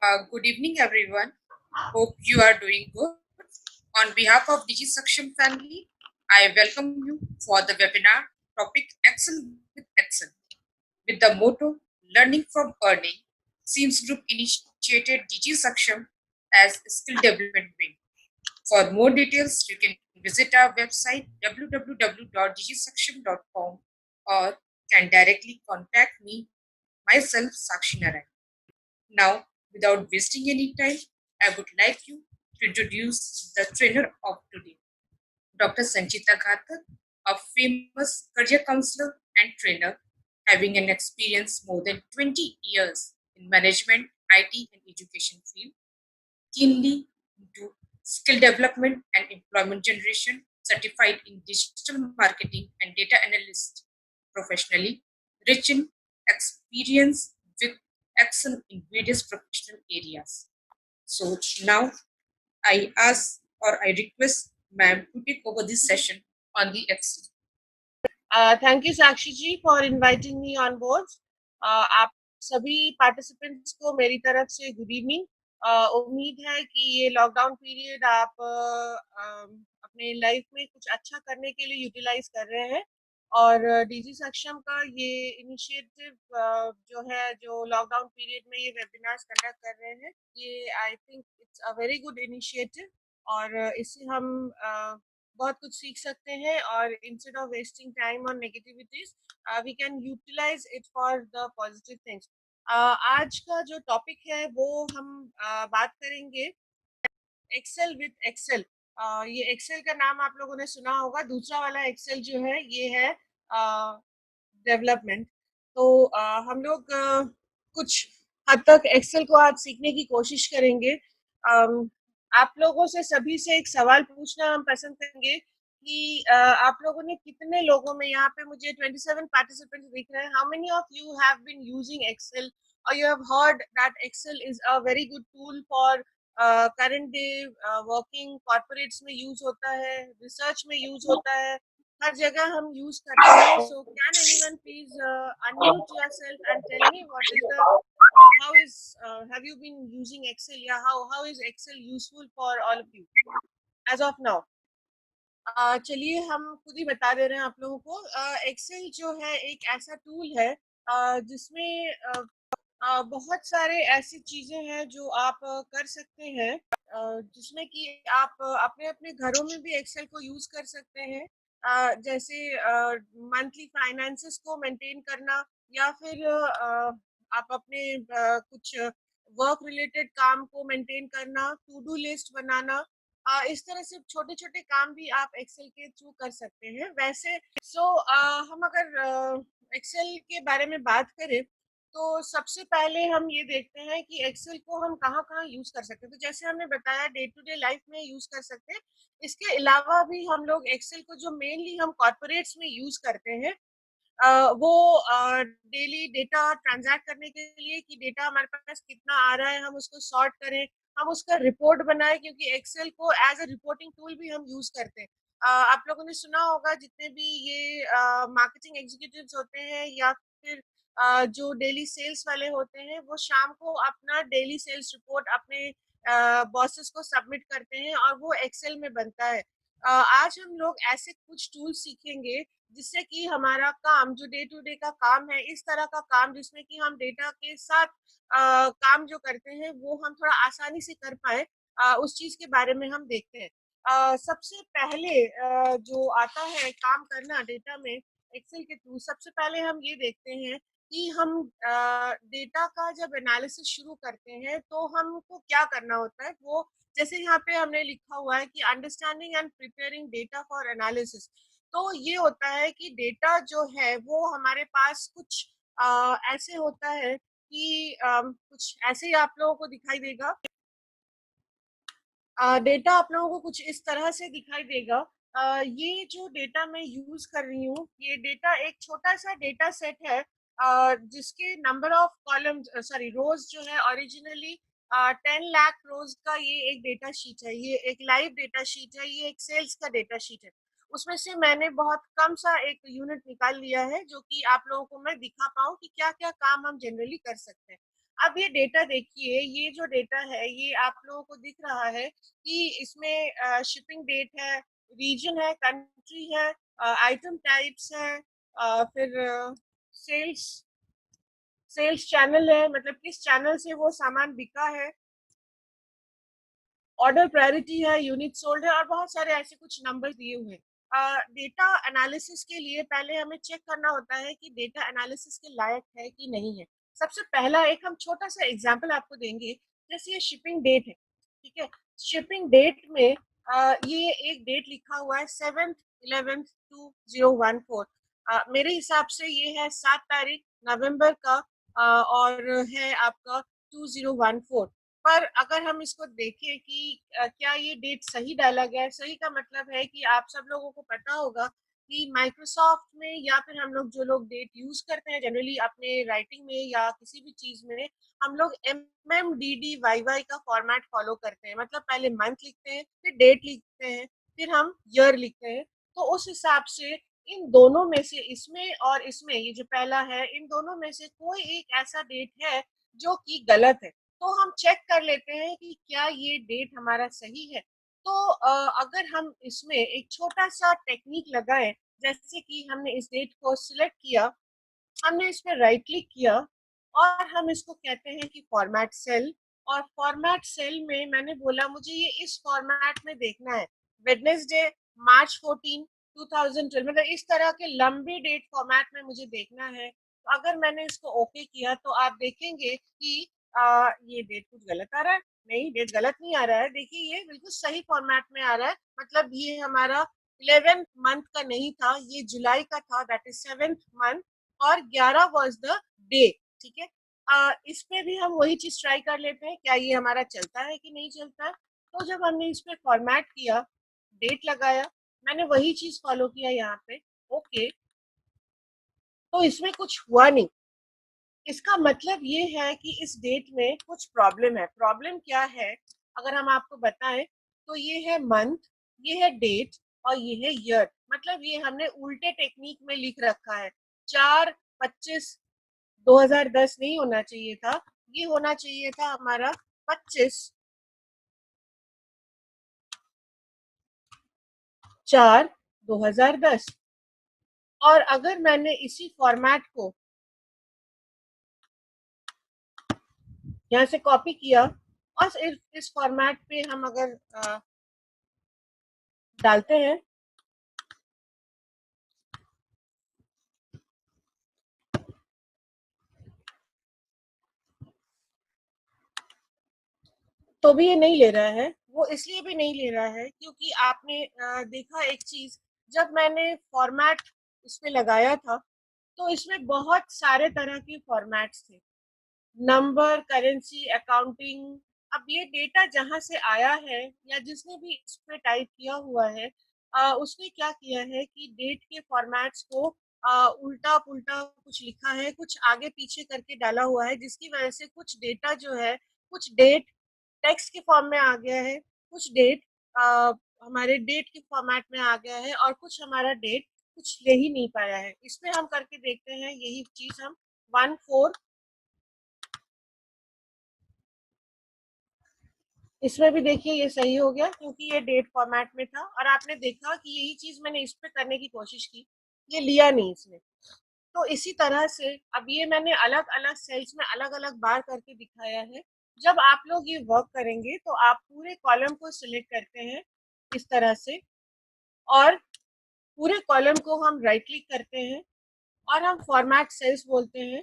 Good evening, everyone. Hope you are doing good. On behalf of DigiSaksham family, I welcome you for the webinar topic Excel with Excel. With the motto Learning from Earning, Seams Group initiated DigiSaksham as a skill development wing. For more details, you can visit our website www.digisaksham.com or can directly contact me, myself, Sakshi Narayan. Now, without wasting any time, I would like you to introduce the trainer of today, Dr. Sanchita Ghatak, a famous career counselor and trainer, having an experience more than 20 years in management, IT, and education field, keenly into skill development and employment generation, certified in digital marketing and data analyst professionally, rich in experience with excel in various professional areas. So now I ask or I request ma'am to take over this session on the excel. Thank you Sakshi ji for inviting me on board. आप सभी participants को मेरी तरफ से good evening. उम्मीद है कि ये लॉकडाउन पीरियड आप अपने लाइफ में कुछ अच्छा करने के लिए यूटिलाइज कर रहे हैं और डीजी सक्षम का ये इनिशिएटिव जो लॉकडाउन पीरियड में ये वेबिनार्स कंडक्ट कर रहे हैं, ये I think it's a very good initiative और इससे हम बहुत कुछ सीख सकते हैं और instead of wasting time on negativities we can utilize it for the positive things. आज का जो टॉपिक है वो हम बात करेंगे एक्सेल विद एक्सेल। ये एक्सेल का नाम आप लोगों ने सुना होगा। दूसरा वाला एक्सेल जो है ये है डेवलपमेंट। तो हम लोग कुछ हद तक एक्सेल को आज सीखने की कोशिश करेंगे। आप लोगों से सभी से एक सवाल पूछना हम पसंद करेंगे कि आप लोगों ने कितने लोगों में, यहाँ पे मुझे 27 पार्टिसिपेंट्स दिख रहे हैं, how many of you have been using Excel और you have heard that Excel is a very good tool for current day working. Corporates में यूज होता है, रिसर्च में यूज होता है, हर जगह हम यूज करते हैं। So can anyone please unmute yourself and tell me what is the how is have you been using excel? Yeah, how is excel useful for all of you as of now? चलिए हम खुद ही बता दे रहे हैं आप लोगों को। Excel जो है एक ऐसा टूल है जिसमें बहुत सारे ऐसी चीजें हैं जो आप कर सकते हैं, जिसमें कि आप अपने अपने घरों में भी एक्सेल को यूज कर सकते हैं। जैसे मंथली फाइनेंसेस को मेंटेन करना या फिर आप अपने कुछ वर्क रिलेटेड काम को मेंटेन करना, टू डू लिस्ट बनाना, इस तरह से छोटे छोटे काम भी आप एक्सेल के थ्रू कर सकते हैं। वैसे हम अगर एक्सेल के बारे में बात करें तो सबसे पहले हम ये देखते हैं कि एक्सेल को हम कहाँ-कहाँ यूज़ कर सकते हैं। तो जैसे हमने बताया डे टू डे लाइफ में यूज़ कर सकते हैं। इसके अलावा भी हम लोग एक्सेल को जो मेनली हम कॉर्पोरेट्स में यूज़ करते हैं, वो डेली डेटा ट्रांजैक्ट करने के लिए कि डेटा हमारे पास कितना आ रहा है, हम उसको सॉर्ट करें, हम उसका रिपोर्ट बनाएं, क्योंकि एक्सेल को एज अ रिपोर्टिंग टूल भी हम यूज़ करते हैं। आप लोगों ने सुना होगा जितने भी ये मार्केटिंग एग्जीक्यूटिव्स होते हैं या फिर जो डेली सेल्स वाले होते हैं, वो शाम को अपना डेली सेल्स रिपोर्ट अपने बॉसेस को सबमिट करते हैं और वो एक्सेल में बनता है। आज हम लोग ऐसे कुछ टूल्स सीखेंगे जिससे कि हमारा काम जो डे टू डे का काम है, इस तरह का काम जिसमें कि हम डेटा के साथ काम जो करते हैं वो हम थोड़ा आसानी से कर पाए, उस चीज के बारे में हम देखते हैं। सबसे पहले जो आता है काम करना डेटा में एक्सेल के थ्रू, सबसे पहले हम ये देखते हैं कि हम डेटा का जब एनालिसिस शुरू करते हैं तो हमको क्या करना होता है। वो जैसे यहाँ पे हमने लिखा हुआ है कि understanding and preparing data for analysis. तो ये होता है कि डेटा जो है वो हमारे पास कुछ ऐसे होता है कि कुछ ऐसे ही आप लोगों को दिखाई देगा। डेटा आप लोगों को कुछ इस तरह से दिखाई देगा। ये जो डेटा मैं यूज कर रही हूँ, ये डेटा एक छोटा सा डेटा सेट है, जिसके नंबर ऑफ कॉलम सॉरी रोज जो है ओरिजिनली 10 लाख रोज का ये एक डेटा शीट है। ये एक लाइव डेटा शीट है, ये एक सेल्स का डेटा शीट है। उसमें से मैंने बहुत कम सा एक यूनिट निकाल लिया है जो कि आप लोगों को मैं दिखा पाऊँ कि क्या क्या काम हम जनरली कर सकते हैं। अब ये डेटा देखिए, ये जो डेटा है ये आप लोगों को दिख रहा है कि इसमें शिपिंग डेट है, रीजन है, कंट्री है, आइटम टाइप्स है, फिर सेल्स सेल्स चैनल है, मतलब किस चैनल से वो सामान बिका है, ऑर्डर प्रायोरिटी है, यूनिट सोल्ड है, और बहुत सारे ऐसे कुछ नंबर दिए हुए हैं। डेटा एनालिसिस के लिए पहले हमें चेक करना होता है कि डेटा एनालिसिस के लायक है कि नहीं है। सबसे पहला एक हम छोटा सा एग्जांपल आपको देंगे, जैसे ये शिपिंग डेट है, ठीक है। शिपिंग डेट में ये एक डेट लिखा हुआ है 7/11/2014। मेरे हिसाब से ये है 7 तारीख नवंबर का, और है आपका 2014। पर अगर हम इसको देखें कि क्या ये डेट सही डाला गया है, सही का मतलब है कि आप सब लोगों को पता होगा कि माइक्रोसॉफ्ट में या फिर हम लोग जो लोग डेट यूज करते हैं जनरली अपने राइटिंग में या किसी भी चीज में, हम लोग MMDDYY का फॉर्मेट फॉलो करते हैं। मतलब पहले मंथ लिखते हैं, फिर डेट लिखते हैं, फिर हम ईयर लिखते हैं। तो उस हिसाब से इन दोनों में से, इसमें और इसमें, ये जो पहला है, इन दोनों में से कोई एक ऐसा डेट है जो कि गलत है। तो हम चेक कर लेते हैं कि क्या ये डेट हमारा सही है। तो अगर हम इसमें एक छोटा सा टेक्निक लगाएं, जैसे कि हमने इस डेट को सिलेक्ट किया, हमने इस पर राइट क्लिक किया और हम इसको कहते हैं कि फॉर्मेट सेल। और फॉर्मेट सेल में मैंने बोला मुझे ये इस फॉर्मेट में देखना है, वेडनेसडे March 14 2012, मतलब इस तरह के लंबे डेट फॉर्मेट में मुझे देखना है। तो अगर मैंने इसको ओके किया तो आप देखेंगे कि ये डेट कुछ गलत आ रहा है। नहीं, डेट गलत नहीं आ रहा है, देखिए ये बिल्कुल सही फॉर्मेट में आ रहा है। मतलब ये हमारा 11th मंथ का नहीं था, ये जुलाई का था, दैट इज 7th मंथ, और 11 वॉज द डे, ठीक है। इस पे भी हम वही चीज ट्राई कर लेते हैं, क्या ये हमारा चलता है कि नहीं चलता है। तो जब हमने इस पे फॉर्मेट किया, डेट लगाया, मैंने वही चीज फॉलो किया यहाँ पे, ओके, तो इसमें कुछ हुआ नहीं। इसका मतलब ये है कि इस डेट में कुछ प्रॉब्लम है। प्रॉब्लम क्या है अगर हम आपको बताएं, तो ये है मंथ, ये है डेट, और ये है ईयर। मतलब ये हमने उल्टे टेक्निक में लिख रखा है। 4/25/2010 नहीं होना चाहिए था, ये होना चाहिए था हमारा 25/4/2010। और अगर मैंने इसी फॉर्मेट को यहाँ से कॉपी किया और इस फॉर्मेट पे हम अगर डालते हैं, तो भी ये नहीं ले रहा है। वो इसलिए भी नहीं ले रहा है क्योंकि आपने देखा एक चीज, जब मैंने फॉर्मेट इस पे लगाया था तो इसमें बहुत सारे तरह के फॉर्मेट्स थे, नंबर, करेंसी, अकाउंटिंग। अब ये डेटा जहां से आया है या जिसने भी इस पे टाइप किया हुआ है, उसने क्या किया है कि डेट के फॉर्मेट्स को उल्टा पुल्टा कुछ लिखा है, कुछ आगे पीछे करके डाला हुआ है, जिसकी वजह से कुछ डेटा जो है, कुछ डेट टेक्स्ट के फॉर्म में आ गया है, कुछ डेट हमारे डेट के फॉर्मेट में आ गया है, और कुछ हमारा डेट कुछ ले ही नहीं पाया है। इसमें हम करके देखते हैं यही चीज हम 1/4, इसमें भी देखिए ये सही हो गया क्योंकि ये डेट फॉर्मेट में था, और आपने देखा कि यही चीज मैंने इस पे करने की कोशिश की, ये लिया नहीं इसने। तो इसी तरह से अब ये मैंने अलग अलग सेल्स में अलग अलग बार करके दिखाया है। जब आप लोग ये वर्क करेंगे तो आप पूरे कॉलम को सिलेक्ट करते हैं इस तरह से, और पूरे कॉलम को हम राइट क्लिक करते हैं और हम फॉर्मेट सेल्स बोलते हैं,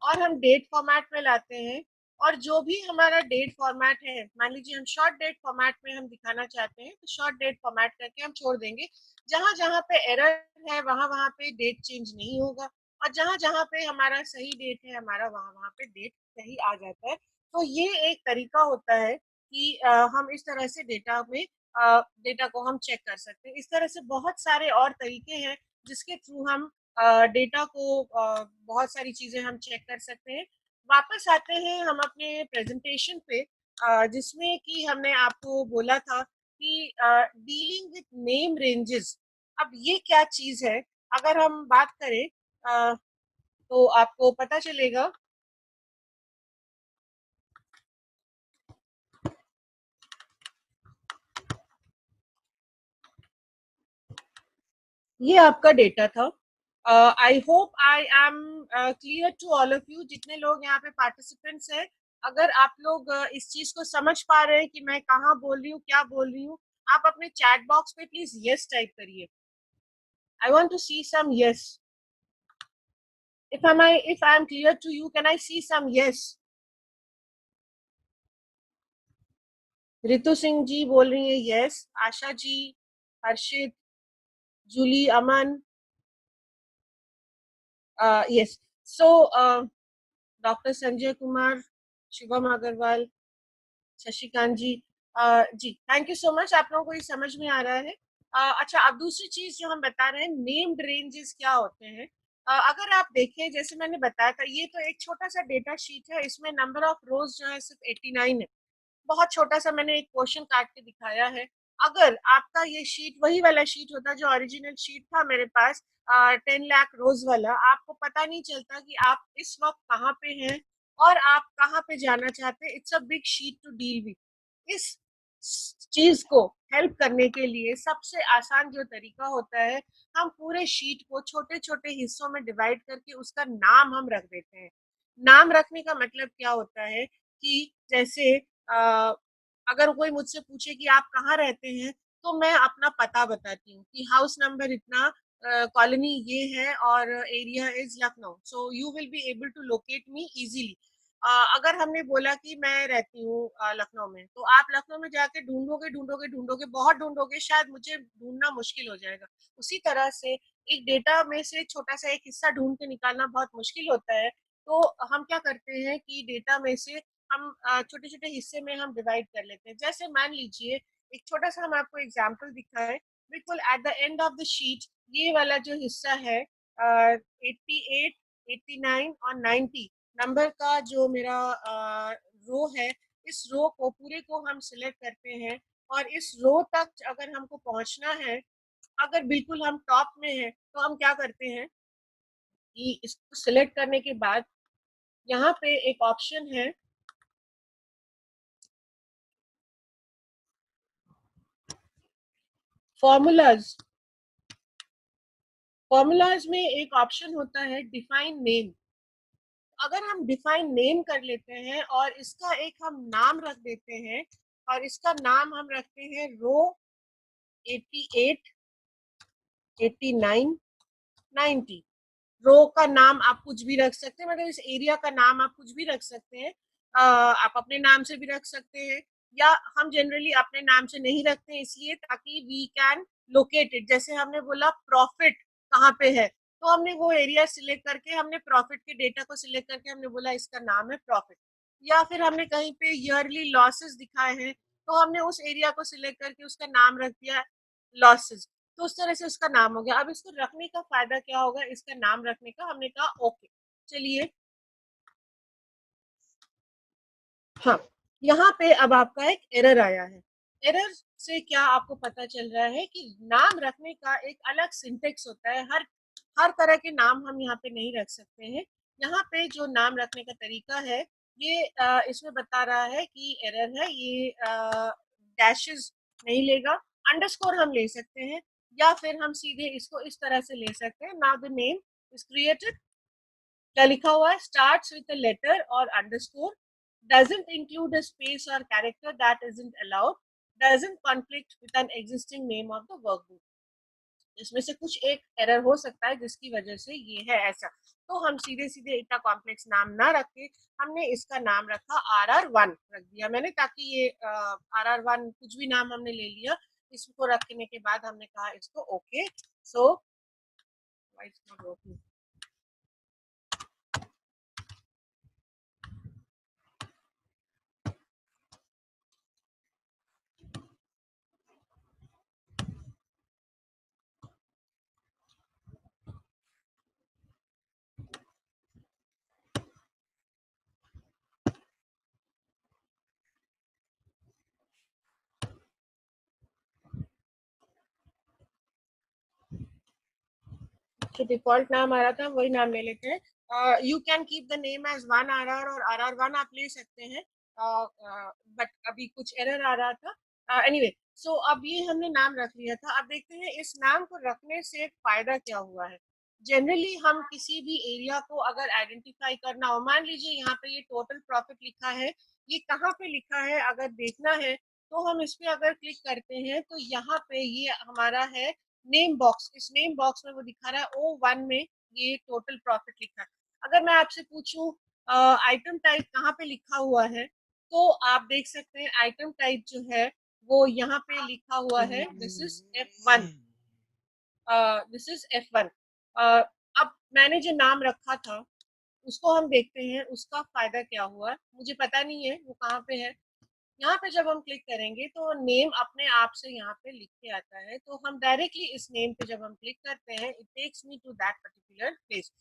और हम डेट फॉर्मेट में लाते हैं। और जो भी हमारा डेट फॉर्मेट है, मान लीजिए हम शॉर्ट डेट फॉर्मेट में हम दिखाना चाहते हैं, तो शॉर्ट डेट फॉर्मेट करके हम छोड़ देंगे। जहां जहां पे एरर है वहां वहां पे डेट चेंज नहीं होगा, और जहां जहां पे हमारा सही डेट है हमारा, वहां वहां पे डेट सही आ जाता है। तो ये एक तरीका होता है कि हम इस तरह से डेटा में डेटा को हम चेक कर सकते हैं। इस तरह से बहुत सारे और तरीके हैं जिसके थ्रू हम डेटा को, बहुत सारी चीजें हम चेक कर सकते हैं। वापस आते हैं हम अपने प्रेजेंटेशन पे, जिसमें कि हमने आपको बोला था कि डीलिंग विथ नेम रेंजेस। अब ये क्या चीज है, अगर हम बात करें तो आपको पता चलेगा ये आपका डेटा था। I hope I am clear to all of you, जितने लोग यहाँ पे पार्टिसिपेंट्स हैं। अगर आप लोग इस चीज को समझ पा रहे हैं कि मैं कहाँ बोल रही हूँ, क्या बोल रही हूँ, आप अपने चैट बॉक्स पे प्लीज यस टाइप करिए। I want to see some yes. if I am clear to you, can I see some yes? Ritu Singh ji बोल रही है yes, Asha ji, Harshit, Julie, Aman, yes. So doctor Sanjay Kumar, Shivam Agrawal, Shashikant ji, जी थैंक यू सो मच। आप लोगों को ये समझ में आ रहा है? अच्छा, अब दूसरी चीज जो हम बता रहे हैं, नेम्ड रेंजेस क्या होते हैं। अगर आप देखें, जैसे मैंने बताया था, ये तो एक छोटा सा डेटा शीट है, इसमें नंबर ऑफ रोज जो है सिर्फ 89 है। बहुत छोटा सा मैंने एक क्वेश्चन काट के दिखाया है। अगर आपका ये शीट वही वाला शीट होता जो ओरिजिनल शीट था मेरे पास, 10 लाख रोज वाला, आपको पता नहीं चलता कि आप इस वक्त कहाँ पे हैं और आप कहाँ पे जाना चाहते हैं। It's a big sheet to deal with. इस चीज को हेल्प करने के लिए सबसे आसान जो तरीका होता है, हम पूरे शीट को छोटे छोटे हिस्सों में डिवाइड करके उसका नाम हम रख देते हैं। नाम रखने का मतलब क्या होता है कि जैसे अगर कोई मुझसे पूछे कि आप कहाँ रहते हैं, तो मैं अपना पता बताती हूँ कि हाउस नंबर इतना, कॉलोनी ये है और area is Lucknow, so you will be able to locate me easily. अगर हमने बोला कि मैं रहती हूँ लखनऊ में, तो आप लखनऊ में जाके ढूंढोगे ढूंढोगे ढूंढोगे, बहुत ढूंढोगे, शायद मुझे ढूंढना मुश्किल हो जाएगा। उसी तरह से एक डेटा में से छोटा सा एक हिस्सा ढूंढ के निकालना बहुत मुश्किल होता है। तो हम क्या करते हैं कि डेटा में से हम छोटे छोटे हिस्से में हम डिवाइड कर लेते हैं। जैसे मान लीजिए, एक छोटा सा हम आपको एग्जाम्पल दिखाएं। बिल्कुल at the end of the sheet, ये वाला जो हिस्सा है, 88, 89 और 90 नंबर का जो मेरा रो है, इस रो को पूरे को हम सिलेक्ट करते हैं। और इस रो तक अगर हमको पहुंचना है, अगर बिल्कुल हम टॉप में हैं, तो हम क्या करते हैं कि इसको सिलेक्ट करने के बाद यहाँ पे एक ऑप्शन है, फॉर्मूलाज। फॉर्मूलाज में एक ऑप्शन होता है डिफाइन नेम। अगर हम डिफाइन नेम कर लेते हैं और इसका एक हम नाम रख देते हैं, और इसका नाम हम रखते हैं रो 88, 89, 90। रो का नाम आप कुछ भी रख सकते हैं, मतलब इस एरिया का नाम आप कुछ भी रख सकते हैं। आप अपने नाम से भी रख सकते हैं, या हम जनरली अपने नाम से नहीं रखते हैं, इसलिए ताकि वी कैन लोकेट इट। जैसे हमने बोला प्रॉफिट कहाँ पे है, तो हमने वो एरिया सिलेक्ट करके, हमने प्रॉफिट के डेटा को सिलेक्ट करके हमने बोला इसका नाम है प्रॉफिट। या फिर हमने कहीं पे ईयरली लॉसेस दिखाए हैं, तो हमने उस एरिया को सिलेक्ट करके उसका नाम रख दिया लॉसेस। तो उस तरह से उसका नाम हो गया। अब इसको रखने का फायदा क्या होगा, इसका नाम रखने का, हमने कहा ओके। चलिए, हाँ, यहाँ पे अब आपका एक एरर आया है। एरर से क्या आपको पता चल रहा है कि नाम रखने का एक अलग सिंटेक्स होता है। हर हर तरह के नाम हम यहाँ पे नहीं रख सकते हैं। यहाँ पे जो नाम रखने का तरीका है, ये इसमें बता रहा है कि एरर है, ये डैशेस नहीं लेगा। अंडरस्कोर हम ले सकते हैं, या फिर हम सीधे इसको इस तरह से ले सकते हैं। Now the name is created, क्या लिखा हुआ है, स्टार्ट्स विद अ लेटर और underscore, doesn't include a space or character that isn't allowed, doesn't conflict with an existing name of the workbook। इसमें से कुछ एक एरर हो सकता है जिसकी वजह से ये है ऐसा। तो हम सीधे सीधे इतना कॉम्प्लेक्स नाम ना रख के, हमने इसका नाम रखा RR1 रख दिया मैंने, ताकि ये RR1 कुछ भी नाम हमने ले लिया। इसको रखने के बाद हमने कहा इसको ओके। सो जो डिफॉल्ट नाम आ रहा था वही नाम ले लेते हैं। You can keep the name as 1RR और RR1 आप ले सकते हैं, बट अभी कुछ एरर आ रहा था। एनीवे, सो अब ये हमने नाम रख लिया था। अब देखते हैं इस नाम को रखने से फायदा क्या हुआ है। जनरली हम किसी भी एरिया को अगर आइडेंटिफाई करना हो, मान लीजिए यहाँ पे ये टोटल प्रॉफिट लिखा है, ये कहाँ पे लिखा है अगर देखना है तो हम इस पे अगर क्लिक करते हैं तो यहाँ पे ये हमारा है नेम बॉक्स। इस नेम बॉक्स में वो दिखा रहा है O1 में ये टोटल प्रॉफिट लिखा है। अगर मैं आपसे पूछूं आइटम टाइप कहाँ पे लिखा हुआ है, तो आप देख सकते हैं आइटम टाइप जो है वो यहाँ पे लिखा हुआ है this is F1। This is F1। अब मैंने जो नाम रखा था उसको हम देखते हैं उसका फायदा क्या हुआ। मुझे पता नहीं है वो कहाँ पे है। यहाँ पे जब हम क्लिक करेंगे तो नेम अपने आप से यहाँ पे लिख के आता है, तो हम डायरेक्टली इस नेम पे जब हम क्लिक करते हैं it takes me to that particular place.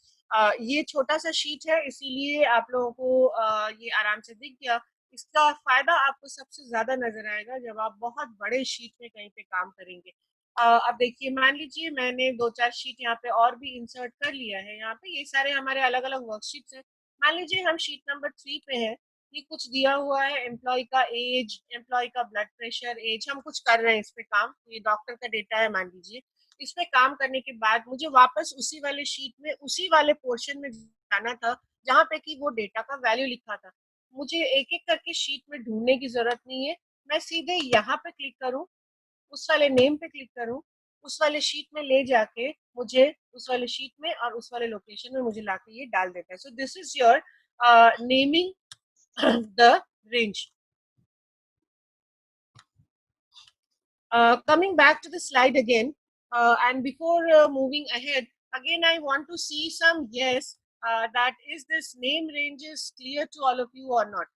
ये छोटा सा शीट है इसीलिए आप लोगों को ये आराम से दिख गया। इसका फायदा आपको सबसे ज्यादा नजर आएगा जब आप बहुत बड़े शीट में कहीं पे काम करेंगे। अब देखिए मान लीजिए मैंने दो चार शीट यहाँ पे और भी इंसर्ट कर लिया है। यहाँ पे ये सारे हमारे अलग अलग वर्कशीट्स हैं। मान लीजिए हम शीट नंबर 3 पे हैं। ये कुछ दिया हुआ है एम्प्लॉय का एज, एम्प्लॉय का ब्लड प्रेशर, एज, हम कुछ कर रहे हैं इस पे काम। ये डॉक्टर का डेटा है मान लीजिए। इस पे काम करने के बाद मुझे वापस उसी वाले शीट में उसी वाले पोर्शन में जाना था जहाँ पे कि वो डेटा का वैल्यू लिखा था। मुझे एक एक करके शीट में ढूंढने की जरूरत नहीं है। मैं सीधे यहाँ पे क्लिक करूँ, उस वाले नेम पे क्लिक करूँ, उस वाले शीट में ले जाके मुझे उस वाले शीट में और उस वाले लोकेशन में मुझे लाके ये डाल देता है। So this is your naming the range. Coming back to the slide again, and before moving ahead, again I want to see some yes, that is this name range is clear to all of you or not.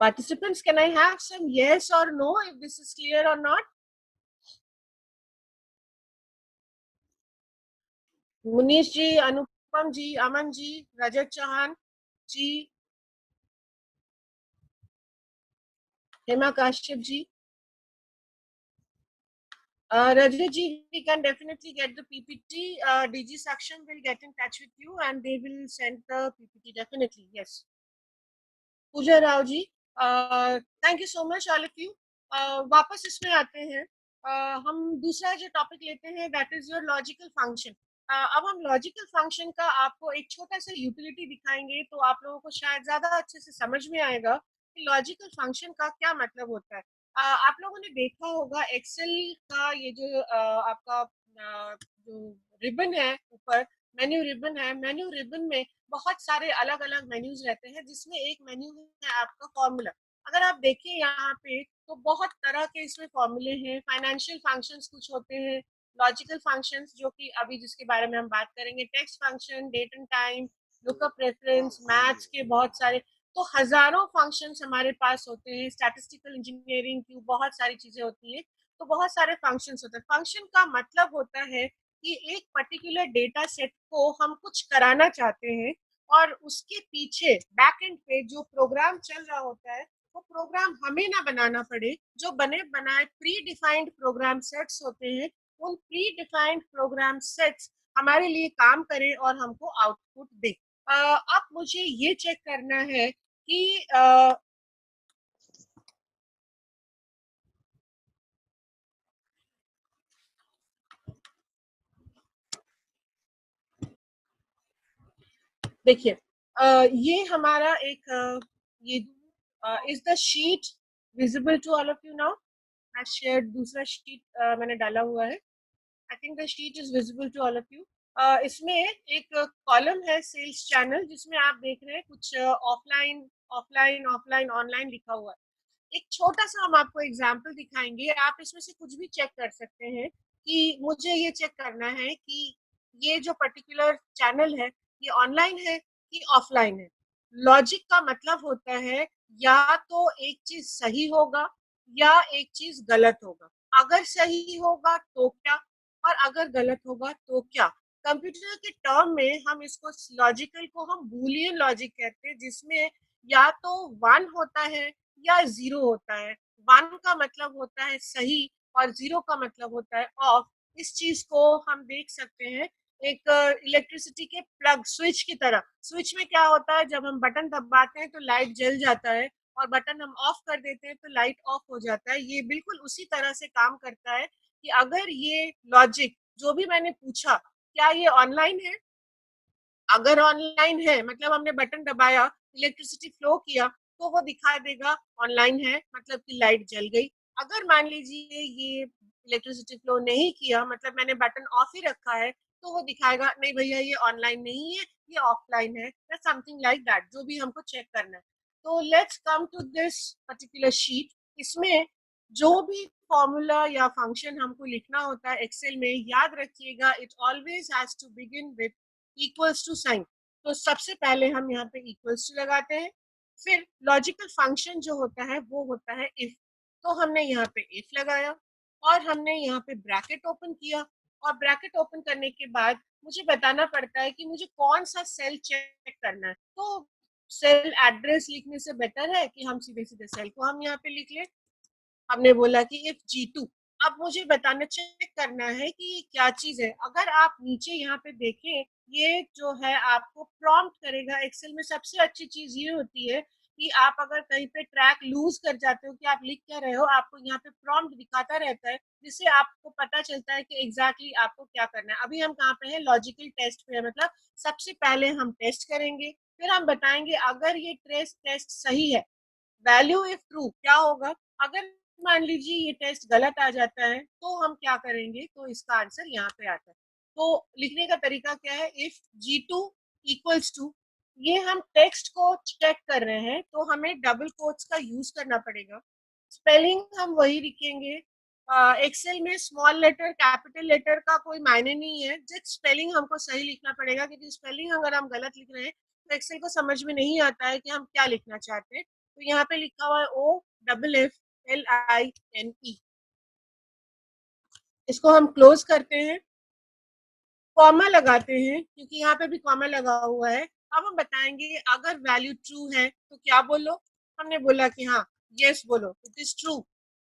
Participants, can I have some yes or no if this is clear or not? Munish ji, Anupam ji, Aman ji, Rajat Chauhan ji, Hema Kashyap ji. Rajat ji, we can definitely get the PPT. DG Saksham will get in touch with you and they will send the PPT definitely. Yes. Pooja Rao ji, thank you so much all of you. वापस इसमें आते हैं। हम दूसरा जो topic लेते हैं that is your logical function. अब हम लॉजिकल फंक्शन का आपको एक छोटा सा यूटिलिटी दिखाएंगे तो आप लोगों को शायद ज्यादा अच्छे से समझ में आएगा कि लॉजिकल फंक्शन का क्या मतलब होता है। आप लोगों ने देखा होगा एक्सेल का ये जो आपका जो रिबन है ऊपर, मेन्यू रिबन है। मेन्यू रिबन में बहुत सारे अलग अलग मेन्यूज रहते हैं जिसमें एक मेन्यू है आपका फॉर्मूला। अगर आप देखिए यहाँ पे तो बहुत तरह के इसमें फॉर्मूले हैं। फाइनेंशियल फंक्शंस कुछ होते हैं, लॉजिकल फंक्शंस जो कि अभी जिसके बारे में हम बात करेंगे, text function, date and time, lookup reference, maths के बहुत सारे। तो हजारों फंक्शंस हमारे पास होते हैं। स्टैटिस्टिकल इंजीनियरिंग की बहुत सारी चीजें होती हैं, तो बहुत सारे फंक्शंस होते हैं। फंक्शन का मतलब होता है कि एक पर्टिकुलर डेटा सेट को हम कुछ कराना चाहते हैं और उसके पीछे बैक एंड पे जो प्रोग्राम चल रहा होता है वो प्रोग्राम हमें ना बनाना पड़े। जो बने बनाए प्री डिफाइंड प्रोग्राम सेट्स होते हैं, उन प्री डिफाइंड प्रोग्राम सेट्स हमारे लिए काम करें और हमको आउटपुट दे। अब मुझे ये चेक करना है कि देखिए ये हमारा एक ये is the sheet visible to all of you now. I shared दूसरा शीट मैंने डाला हुआ है। I think the sheet is visible to all of you. इसमें एक कॉलम है सेल्स चैनल जिसमें आप देख रहे हैं कुछ ऑफलाइन ऑफलाइन ऑफलाइन ऑनलाइन लिखा हुआ है। एक छोटा सा हम आपको एग्जाम्पल दिखाएंगे, आप इसमें से कुछ भी चेक कर सकते हैं कि मुझे ये चेक करना है कि ये जो पर्टिकुलर चैनल है ये ऑनलाइन है कि ऑफलाइन है। लॉजिक का मतलब होता है या तो एक चीज सही होगा या एक चीज गलत होगा। अगर सही होगा तो क्या, और अगर गलत होगा तो क्या। कंप्यूटर के टर्म में हम इसको लॉजिकल को हम बूलियन लॉजिक कहते हैं, जिसमें या तो वन होता है या जीरो होता है। वन का मतलब होता है सही और जीरो का मतलब होता है ऑफ। इस चीज को हम देख सकते हैं एक इलेक्ट्रिसिटी के प्लग स्विच की तरह। स्विच में क्या होता है, जब हम बटन दबाते हैं तो लाइट जल जाता है, और बटन हम ऑफ कर देते हैं तो लाइट ऑफ हो जाता है। ये बिल्कुल उसी तरह से काम करता है कि अगर ये लॉजिक जो भी मैंने पूछा, क्या ये ऑनलाइन है? अगर ऑनलाइन है मतलब हमने बटन दबाया, इलेक्ट्रिसिटी फ्लो किया, तो वो दिखा देगा ऑनलाइन है, मतलब कि लाइट जल गई। अगर मान लीजिए ये इलेक्ट्रिसिटी फ्लो नहीं किया, मतलब मैंने बटन ऑफ ही रखा है, तो वो दिखाएगा नहीं भैया ये ऑनलाइन नहीं है, ये ऑफलाइन है, या समथिंग लाइक दैट, जो भी हमको चेक करना है। तो let's come to this particular sheet. इसमें जो भी फॉर्मूला या फंक्शन हमको लिखना होता है एक्सेल में, याद रखिएगा it always has to begin with equals to sign. तो सबसे पहले हम यहाँ पे इक्वल्स टू लगाते हैं, फिर लॉजिकल फंक्शन जो होता है वो होता है इफ। तो हमने यहाँ पे इफ लगाया, और हमने यहाँ पे ब्रैकेट ओपन किया, और ब्रैकेट ओपन करने के बाद मुझे बताना पड़ता है कि मुझे कौन सा सेल चेक करना है। तो सेल एड्रेस लिखने से बेटर है कि हम सीधे सीधे सेल को हम यहाँ पे लिख लें। हमने बोला कि इफ G2। अब मुझे बताना चेक करना है कि ये क्या चीज है। अगर आप नीचे यहाँ पे देखें, ये जो है आपको प्रॉम्प्ट करेगा। एक्सेल में सबसे अच्छी चीज ये होती है कि आप अगर कहीं पे ट्रैक लूज कर जाते हो कि आप लिख क्या रहे हो, आपको यहाँ पे प्रॉम्प्ट दिखाता रहता है, जिससे आपको पता चलता है कि एग्जैक्टली आपको क्या करना है। अभी हम कहाँ पे हैं, लॉजिकल टेस्ट पे है, मतलब सबसे पहले हम टेस्ट करेंगे, फिर हम बताएंगे अगर ये टेस्ट सही है, वैल्यू इफ ट्रू क्या होगा। अगर मान लीजिए ये टेस्ट गलत आ जाता है तो हम क्या करेंगे, तो इसका आंसर यहाँ पे आता है। तो लिखने का तरीका क्या है, इफ G2 इक्वल्स टू, ये हम टेक्स्ट को चेक कर रहे हैं तो हमें डबल कोट्स का यूज करना पड़ेगा। स्पेलिंग हम वही लिखेंगे। एक्सेल में स्मॉल लेटर कैपिटल लेटर का कोई मायने नहीं है, जस्ट स्पेलिंग हमको सही लिखना पड़ेगा, क्योंकि स्पेलिंग अगर हम गलत लिख रहे हैं तो एक्सेल को समझ में नहीं आता है कि हम क्या लिखना चाहते हैं। तो यहाँ पे लिखा हुआ है OFFLINE। इसको हम क्लोज करते हैं, कॉमा लगाते हैं क्योंकि यहाँ पे भी कॉमा लगा हुआ है। अब हम बताएंगे अगर वैल्यू ट्रू है तो क्या बोलो। हमने बोला कि हाँ, यस बोलो, इट इज ट्रू।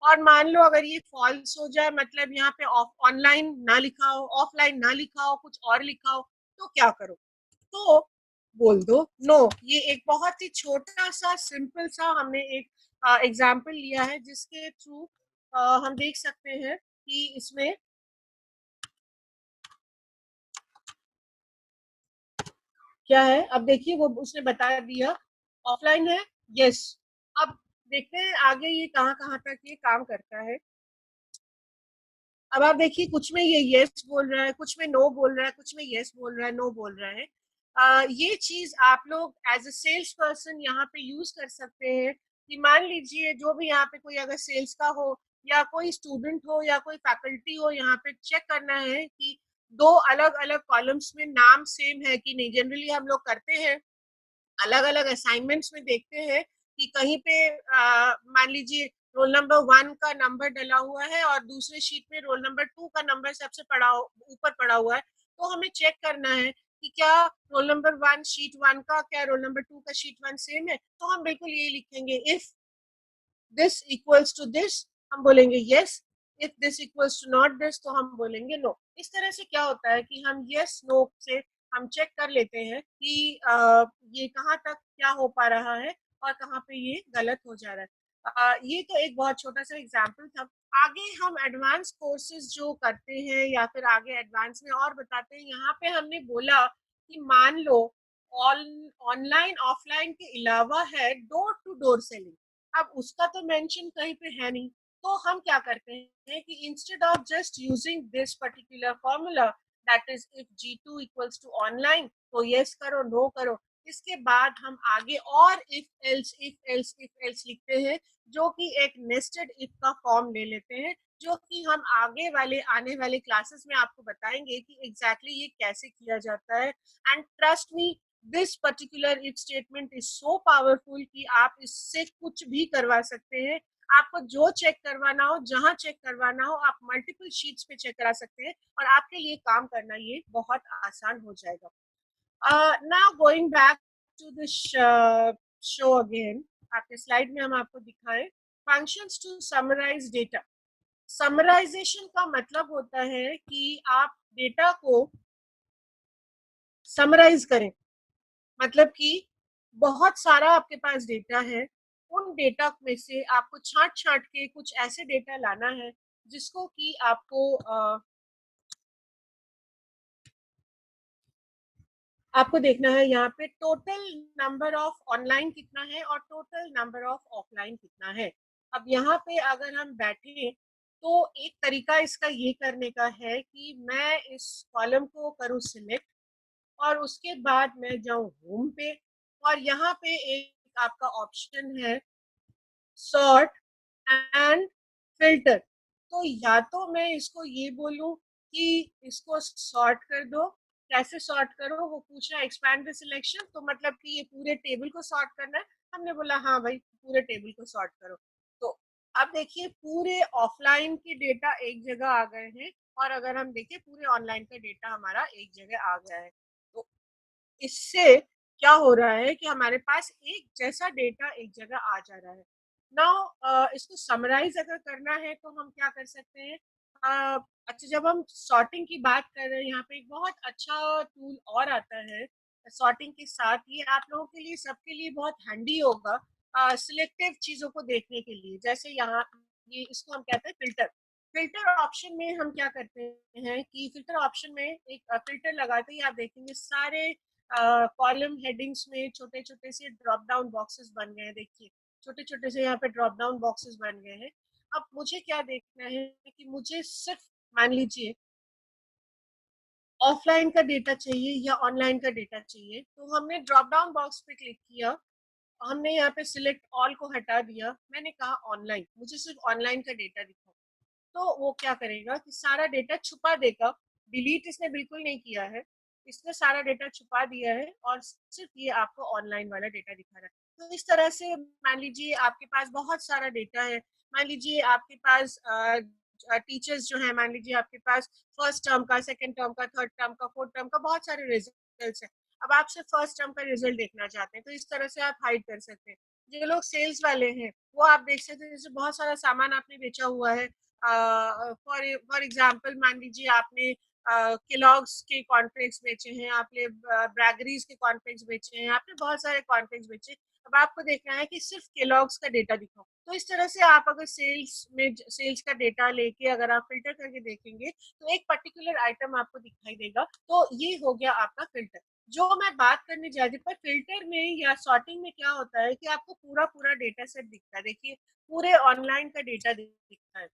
और मान लो अगर ये फॉल्स हो जाए, मतलब यहाँ पे ऑनलाइन ना लिखा हो, ऑफलाइन ना लिखा हो, कुछ और लिखा हो, तो क्या करो। तो बोल दो नो। ये एक बहुत ही छोटा सा सिंपल सा हमने एक एग्जाम्पल लिया है, जिसके थ्रू हम देख सकते हैं कि इसमें क्या है। अब देखिए वो उसने बता दिया ऑफलाइन है, यस। अब देखते हैं आगे ये कहाँ कहाँ तक ये काम करता है। अब आप देखिए कुछ में ये यस बोल रहा है, कुछ में नो बोल रहा है, कुछ में यस बोल रहा है, नो बोल रहा है। ये चीज आप लोग एज अ सेल्स पर्सन यहाँ पे यूज कर सकते हैं कि मान लीजिए जो भी यहाँ पे कोई अगर सेल्स का हो, या कोई स्टूडेंट हो, या कोई फैकल्टी हो, यहाँ पे चेक करना है कि दो अलग अलग कॉलम्स में नाम सेम है कि नहीं। जनरली हम लोग करते हैं अलग अलग असाइनमेंट्स में, देखते हैं कि कहीं पे मान लीजिए रोल नंबर 1 का नंबर डला हुआ है और दूसरे शीट में रोल नंबर 2 का नंबर सबसे ऊपर पड़ा हुआ है। तो हमें चेक करना है कि क्या रोल नंबर 1 शीट 1 का, क्या रोल नंबर 2 का शीट 1 सेम है। तो हम बिल्कुल यही लिखेंगे, if this equals to this हम बोलेंगे yes, if this equals to not this तो हम बोलेंगे नो। इस तरह से क्या होता है कि हम यस नो से हम चेक कर लेते हैं कि ये कहाँ तक क्या हो पा रहा है और कहाँ पे ये गलत हो जा रहा है। ये तो एक बहुत छोटा सा एग्जाम्पल था। आगे हम एडवांस कोर्सेज जो करते हैं या फिर आगे एडवांस में और बताते हैं, यहाँ पे हमने बोला कि मान लो ऑनलाइन ऑफलाइन के अलावा है डोर टू डोर सेलिंग। अब उसका तो मेंशन कहीं पे है नहीं, तो हम क्या करते हैं कि instead of just using this particular formula, that is if G2 equals to online, तो यस करो नो करो। इसके बाद हम आगे और इफ एल्स लिखते हैं, जो कि एक नेस्टेड इफ का फॉर्म ले लेते हैं, जो कि हम आगे वाले आने वाले क्लासेस में आपको बताएंगे कि एग्जैक्टली ये कैसे किया जाता है। And trust me, this particular if statement is so powerful कि आप इससे कुछ भी करवा सकते हैं। आपको जो चेक करवाना हो, जहां चेक करवाना हो, आप मल्टीपल शीट्स पे चेक करा सकते हैं, और आपके लिए काम करना ये बहुत आसान हो जाएगा। Now going back to the show again, आपके स्लाइड में हम आपको दिखाएं functions to summarize data. Summarization का मतलब होता है कि आप डेटा को समराइज करें, मतलब कि बहुत सारा आपके पास डेटा है, उन डेटा में से आपको छांट छांट के कुछ ऐसे डेटा लाना है जिसको कि आपको देखना है यहाँ पे टोटल नंबर ऑफ ऑनलाइन कितना है और टोटल नंबर ऑफ ऑफलाइन कितना है। अब यहाँ पे अगर हम बैठे तो एक तरीका इसका ये करने का है कि मैं इस कॉलम को करूँ सिलेक्ट और उसके बाद मैं जाऊँ होम पे और यहाँ पे एक आपका ऑप्शन है सॉर्ट एंड फिल्टर। तो या तो मैं इसको ये बोलूं कि इसको सॉर्ट कर दो, कैसे सॉर्ट करो वो पूछ रहा है, एक्सपैंड द सिलेक्शन, तो मतलब कि ये पूरे टेबल को सॉर्ट करना है। हमने बोला हाँ भाई पूरे टेबल को सॉर्ट करो। तो अब देखिए पूरे ऑफलाइन के डेटा एक जगह आ गए हैं और अगर हम देखें पूरे ऑनलाइन का डेटा हमारा एक जगह आ गया है। तो इससे क्या हो रहा है कि हमारे पास एक जैसा डेटा एक जगह आ जा रहा है। नाउ इसको समराइज अगर करना है तो हम क्या कर सकते हैं। अच्छा, जब हम सॉर्टिंग की बात कर रहे हैं यहाँ पे एक बहुत अच्छा टूल और आता है सॉर्टिंग के साथ, ये आप लोगों के लिए सबके लिए बहुत हैंडी होगा सिलेक्टिव चीजों को देखने के लिए। जैसे यहाँ ये इसको हम कहते हैं फिल्टर। फिल्टर ऑप्शन में हम क्या करते हैं कि फिल्टर ऑप्शन में एक फिल्टर लगाते ही आप देखेंगे सारे कॉलम हेडिंग्स में छोटे छोटे से ड्रॉप डाउन बॉक्सेस बन गए हैं। देखिए छोटे छोटे से यहाँ पे ड्रॉप डाउन बॉक्सेस बन गए हैं। अब मुझे क्या देखना है कि मुझे सिर्फ मान लीजिए ऑफलाइन का डेटा चाहिए या ऑनलाइन का डेटा चाहिए, तो हमने ड्रॉप डाउन बॉक्स पे क्लिक किया, हमने यहाँ पे सिलेक्ट ऑल को हटा दिया, मैंने कहा ऑनलाइन, मुझे सिर्फ ऑनलाइन का डेटा दिखाओ। तो वो क्या करेगा कि सारा डेटा छुपा देगा। डिलीट इसने बिल्कुल नहीं किया है, इसने सारा डेटा छुपा दिया है और सिर्फ ये आपको ऑनलाइन वाला डेटा दिखा रहा है। तो इस तरह से मान लीजिए आपके पास बहुत सारा डेटा है, मान लीजिए आपके पास टीचर्स जो है, मान लीजिए आपके पास फर्स्ट टर्म का, सेकंड टर्म का, थर्ड टर्म का, फोर्थ टर्म का बहुत सारे रिजल्ट्स है। अब आप सिर्फ फर्स्ट टर्म का रिजल्ट देखना चाहते हैं तो इस तरह से आप हाइड कर सकते हैं। जो लोग सेल्स वाले हैं वो आप देख सकते हैं, जैसे बहुत सारा सामान आपने बेचा हुआ है, फॉर फॉर एग्जाम्पल मान लीजिए आपने केलॉग्स के कॉर्नफ्लेक्स बेचे हैं, आपने ब्रैगरीज के कॉर्नफ्लेक्स बेचे हैं, आपने बहुत सारे कॉर्नफ्लेक्स बेचे। अब आपको देखना है कि सिर्फ केलॉग्स का डेटा दिखाओ। तो इस तरह से आप अगर सेल्स का डेटा लेके अगर आप फिल्टर करके देखेंगे तो एक पर्टिकुलर आइटम आपको दिखाई देगा। तो ये हो गया आपका फिल्टर। जो मैं बात करने जा रही हूँ, पर फिल्टर में या सॉर्टिंग में क्या होता है कि आपको पूरा पूरा डेटा सेट दिखता है। देखिए पूरे ऑनलाइन का डेटा दिखता है,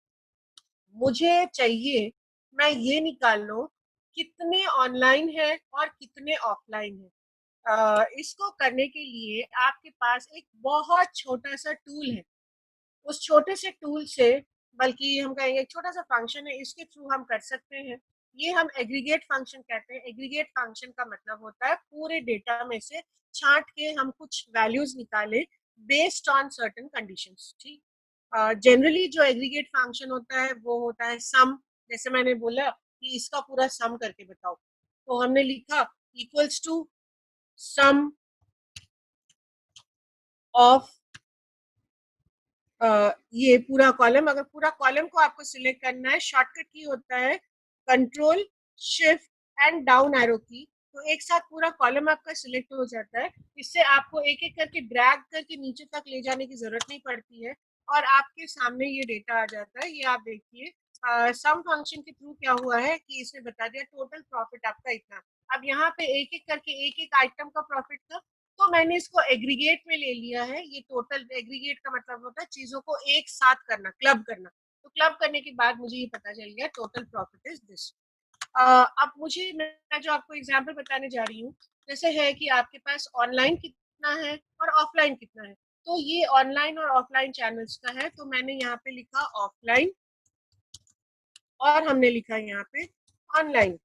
मुझे चाहिए मैं ये निकाल लूं कितने ऑनलाइन है और कितने ऑफलाइन है। इसको करने के लिए आपके पास एक बहुत छोटा सा टूल है। उस छोटे से टूल से, बल्कि हम कहेंगे एक छोटा सा फंक्शन है, इसके थ्रू हम कर सकते हैं। ये हम एग्रीगेट फंक्शन कहते हैं। एग्रीगेट फंक्शन का मतलब होता है पूरे डेटा में से छांट के हम कुछ वैल्यूज निकालें बेस्ड ऑन सर्टेन कंडीशंस। ठीक, जनरली जो एग्रीगेट फंक्शन होता है वो होता है सम। जैसे मैंने बोला कि इसका पूरा सम करके बताओ, तो हमने लिखा इक्वल्स टू सम ऑफ ये पूरा कॉलम। अगर पूरा कॉलम को आपको सिलेक्ट करना है, शॉर्टकट की होता है control shift and down arrow की, तो एक साथ पूरा कॉलम आपका सिलेक्ट हो जाता है। इससे आपको एक एक करके ड्रैग करके नीचे तक ले जाने की जरूरत नहीं पड़ती है और आपके सामने ये डेटा आ जाता है। ये आप देखिए सम फंक्शन के थ्रू क्या हुआ है कि इसने बता दिया टोटल प्रॉफिट आपका इतना। अब यहाँ पे एक एक करके एक एक आइटम का प्रॉफिट था, तो मैंने इसको एग्रीगेट में ले लिया है। ये टोटल एग्रीगेट का मतलब होता है चीजों को एक साथ करना, क्लब करना। तो क्लब करने के बाद मुझे ये पता चल गया टोटल प्रॉफिट इज दिस। अब मुझे, मैं जो आपको एग्जांपल बताने जा रही हूँ, जैसे है कि आपके पास ऑनलाइन कितना है और ऑफलाइन कितना है। तो ये ऑनलाइन और ऑफलाइन चैनल्स का है, तो मैंने यहाँ पे लिखा ऑफलाइन और हमने लिखा यहाँ पे ऑनलाइन।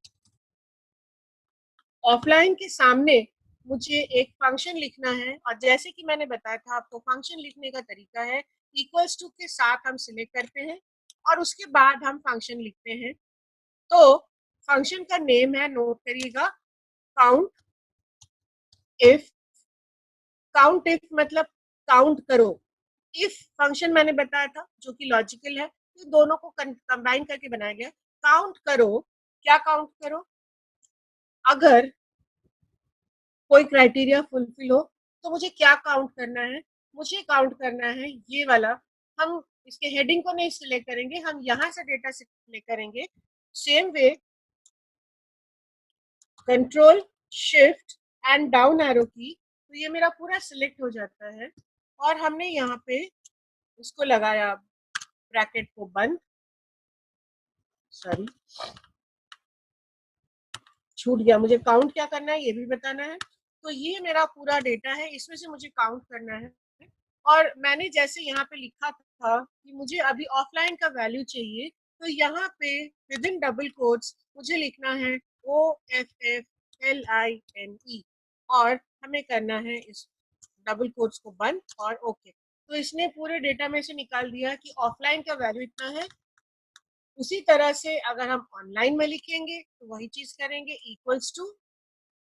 ऑफलाइन के सामने मुझे एक फंक्शन लिखना है और जैसे कि मैंने बताया था आपको फंक्शन लिखने का तरीका है इक्वल्स टू के साथ हम सिलेक्ट करते हैं और उसके बाद हम फंक्शन लिखते हैं। तो फंक्शन का नेम है, नोट करिएगा, काउंट इफ। काउंट इफ मतलब काउंट करो। इफ फंक्शन मैंने बताया था जो कि लॉजिकल है, तो दोनों को कंबाइन करके बनाया गया। काउंट करो, क्या काउंट करो, अगर कोई क्राइटेरिया फुलफिल हो, तो मुझे क्या काउंट करना है? मुझे काउंट करना है ये वाला। हम इसके हेडिंग को नहीं सिलेक्ट करेंगे, हम यहाँ से डेटा सिलेक्ट करेंगे। Same way control shift and down arrow की, तो ये मेरा पूरा सिलेक्ट हो जाता है और हमने यहाँ पे इसको लगाया, ब्रैकेट को बंद, सॉरी छूट गया, मुझे काउंट क्या करना है ये भी बताना है। तो ये मेरा पूरा डेटा है, इसमें से मुझे काउंट करना है। और मैंने जैसे यहाँ पे लिखा था कि मुझे अभी ऑफलाइन का वैल्यू चाहिए, तो यहाँ पे विद इन डबल कोट्स मुझे लिखना है OFFLINE और हमें करना है इस डबल कोट्स को बंद और ओके। तो इसने पूरे डेटा में से निकाल दिया कि ऑफलाइन का वैल्यू इतना है। उसी तरह से अगर हम ऑनलाइन में लिखेंगे तो वही चीज करेंगे, equals to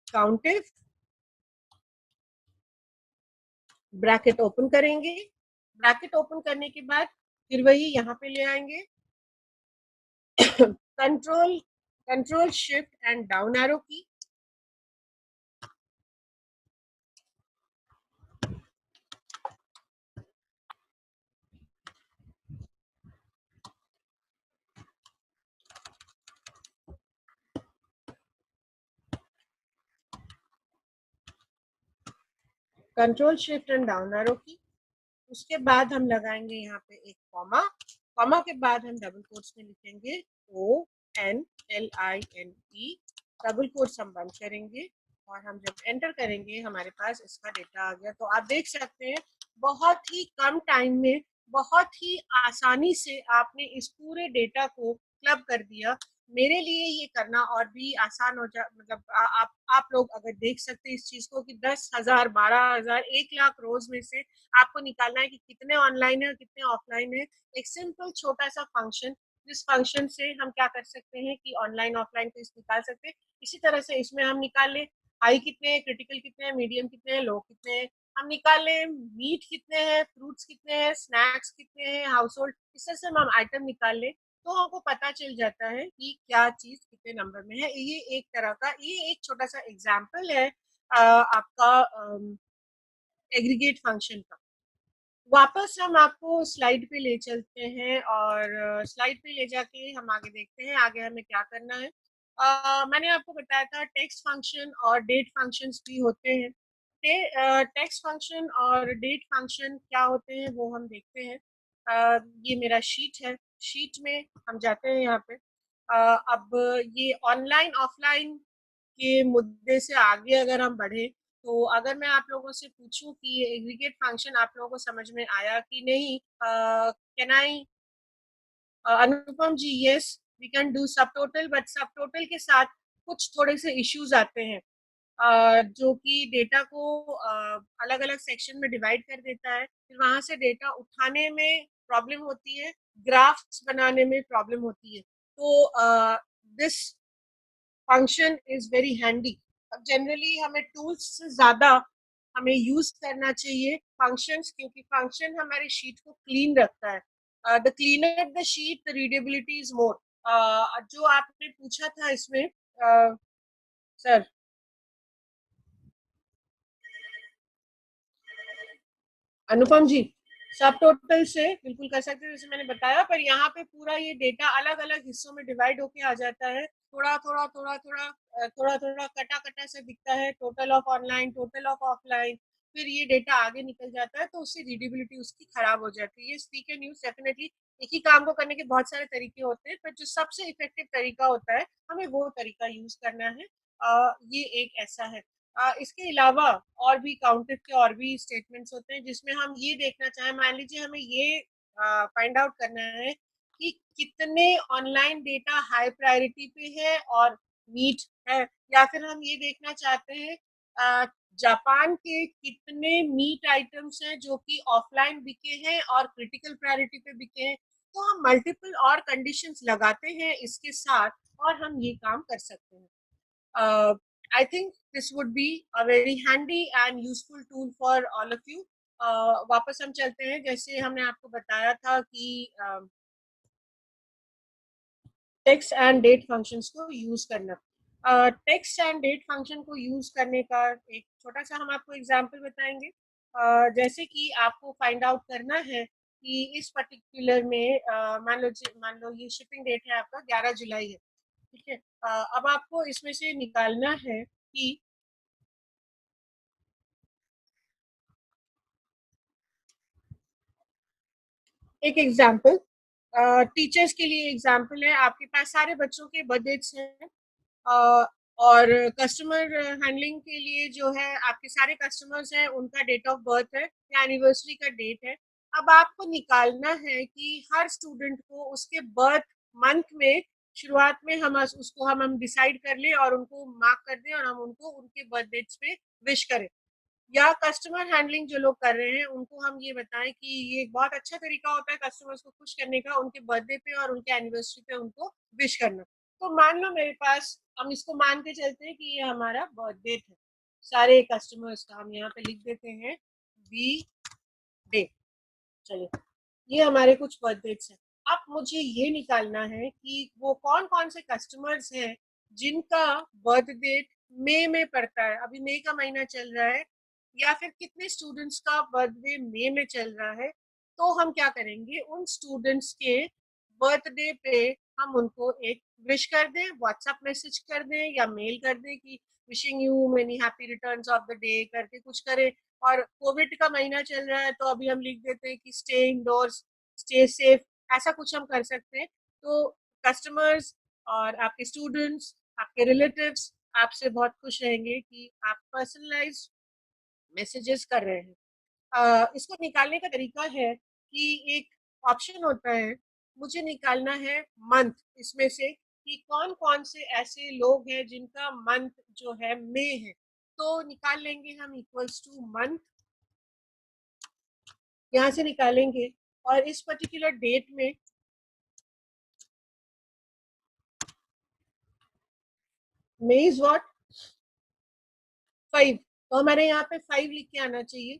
countif, bracket open करेंगे, ब्रैकेट ओपन करने के बाद फिर वही यहाँ पे ले आएंगे, control shift and down arrow key, control shift and down arrow key. उसके बाद हम लगाएंगे यहाँ पे एक कॉमा, कॉमा के बाद हम डबल कोट्स में लिखेंगे ONLINE, डबल कोट्स हम बंद करेंगे और हम जब एंटर करेंगे हमारे पास इसका डेटा आ गया। तो आप देख सकते हैं बहुत ही कम टाइम में, बहुत ही आसानी से आपने इस पूरे डेटा को क्लब कर दिया। मेरे लिए ये करना और भी आसान हो जा, मतलब आप लोग अगर देख सकते हैं इस चीज को कि 10,000, 12,000, 1 लाख रोज में से आपको निकालना है कि कितने ऑनलाइन है और कितने ऑफलाइन है। एक सिंपल छोटा सा फंक्शन, जिस फंक्शन से हम क्या कर सकते हैं कि ऑनलाइन ऑफलाइन को निकाल सकते हैं। इसी तरह से इसमें हम निकाल ले हाई कितने हैं, क्रिटिकल कितने हैं, मीडियम कितने हैं, लो कितने हैं, हम निकाल ले मीट कितने हैं, फ्रूट्स कितने हैं, स्नैक्स कितने हैं, हाउस होल्ड, इस तरह से हम आइटम निकाल ले तो हमको पता चल जाता है कि क्या चीज कितने नंबर में है। ये एक तरह का, ये एक छोटा सा एग्जाम्पल है आपका एग्रीगेट फंक्शन का। वापस हम आपको स्लाइड पे ले चलते हैं और स्लाइड पे ले जाके हम आगे देखते हैं आगे हमें क्या करना है। मैंने आपको बताया था टेक्स्ट फंक्शन और डेट फंक्शंस भी होते हैं। टेक्स्ट फंक्शन और डेट फंक्शन क्या होते हैं वो हम देखते हैं। ये मेरा शीट है, शीट में हम जाते हैं यहाँ पे। अब ये ऑनलाइन ऑफलाइन के मुद्दे से आगे अगर हम बढ़े, तो अगर मैं आप लोगों से पूछूं कि ये एग्रीगेट फंक्शन आप लोगों को समझ में आया कि नहीं, can I Anupam ji, yes we can do subtotal, but subtotal के साथ कुछ थोड़े से इश्यूज आते हैं जो कि डेटा को अलग अलग सेक्शन में डिवाइड कर देता है, फिर वहां से डेटा उठाने में प्रॉब्लम होती है, ग्राफ्स बनाने में प्रॉब्लम होती है। तो this function is very handy. अब जनरली हमें टूल्स से ज्यादा हमें यूज करना चाहिए फंक्शंस, क्योंकि फंक्शन हमारे शीट को क्लीन रखता है। The cleaner the sheet the readability is more. जो आपने पूछा था इसमें सर, अनुपम जी, सब टोटल से बिल्कुल कर सकते हैं जैसे मैंने बताया, पर यहाँ पे पूरा ये डेटा अलग अलग हिस्सों में डिवाइड होके आ जाता है। थोड़ा थोड़ा थोड़ा थोड़ा थोड़ा थोड़ा कटा कटा सा दिखता है, total of online, total of offline, फिर ये डेटा आगे निकल जाता है तो उससे रीडेबिलिटी उसकी खराब हो जाती है। ये स्पीक एंड यूज डेफिनेटली एक ही काम को करने के बहुत सारे तरीके होते हैं, पर जो सबसे इफेक्टिव तरीका होता है हमें वो तरीका यूज करना है। ये एक ऐसा है। इसके अलावा और भी काउंटिव के और भी स्टेटमेंट्स होते हैं जिसमें हम ये देखना चाहें, मान लीजिए हमें ये फाइंड आउट करना है कि कितने ऑनलाइन डेटा हाई प्रायोरिटी पे है और नीट है, या फिर हम ये देखना चाहते हैं जापान के कितने मीट आइटम्स हैं जो कि ऑफलाइन बिके हैं और क्रिटिकल प्रायोरिटी पे बिके हैं। तो हम मल्टीपल और कंडीशंस लगाते हैं इसके साथ और हम ये काम कर सकते हैं। I think this would be a very handy and useful tool for all of you. वापस हम चलते हैं, जैसे हमने आपको बताया था कि टेक्स्ट एंड डेट फंक्शंस को यूज करना। टेक्स्ट एंड डेट फंक्शन को यूज करने का एक छोटा सा हम आपको एग्जांपल बताएंगे। जैसे कि आपको फाइंड आउट करना है कि इस पर्टिकुलर में मान लो ये शिपिंग डेट है आपका 11 जुलाई है, ठीक है। अब आपको इसमें से निकालना है कि एक एग्जाम्पल टीचर्स के लिए एग्जाम्पल है, आपके पास सारे बच्चों के बर्थडेट्स हैं। अ, और कस्टमर हैंडलिंग के लिए जो है आपके सारे कस्टमर्स हैं, उनका डेट ऑफ बर्थ है या एनिवर्सरी का डेट है। अब आपको निकालना है कि हर स्टूडेंट को उसके बर्थ मंथ में शुरुआत में हम डिसाइड कर ले और उनको मार्क कर दें और हम उनको उनके बर्थ डेट्स पे विश करें। या कस्टमर हैंडलिंग जो लोग कर रहे हैं उनको हम ये बताएं कि ये एक बहुत अच्छा तरीका होता है कस्टमर्स को खुश करने का, उनके बर्थडे पे और उनके एनिवर्सरी पे उनको विश करना। तो मान लो मेरे पास, हम इसको मान के चलते हैं कि ये हमारा बर्थडे है, सारे कस्टमर्स का हम यहाँ पे लिख देते हैं बी डे। चलिए, ये हमारे कुछ बर्थडेट्स हैं। अब मुझे ये निकालना है कि वो कौन कौन से कस्टमर्स हैं जिनका बर्थ डेट मई में पड़ता है, अभी मई का महीना चल रहा है, या फिर कितने स्टूडेंट्स का बर्थडे मई में चल रहा है। तो हम क्या करेंगे, उन स्टूडेंट्स के बर्थडे पे हम उनको एक विश कर दें, व्हाट्सएप मैसेज कर दें या मेल कर दें कि wishing you many happy returns of the day करके कुछ करें। और कोविड का महीना चल रहा है तो अभी हम लिख देते हैं कि स्टे इंडोर्स, स्टे सेफ, ऐसा कुछ हम कर सकते हैं। तो कस्टमर्स और आपके स्टूडेंट्स, आपके रिलेटिव्स आपसे बहुत खुश रहेंगे कि आप पर्सनलाइज मैसेजेस कर रहे हैं। इसको निकालने का तरीका है कि एक ऑप्शन होता है, मुझे निकालना है मंथ इसमें से कि कौन कौन से ऐसे लोग हैं जिनका मंथ जो है मई है। तो निकाल लेंगे हम इक्वल्स टू मंथ, यहाँ से निकालेंगे और इस पर्टिकुलर डेट में मई इज व्हाट 5, तो हमारे यहाँ पे 5 लिख के आना चाहिए।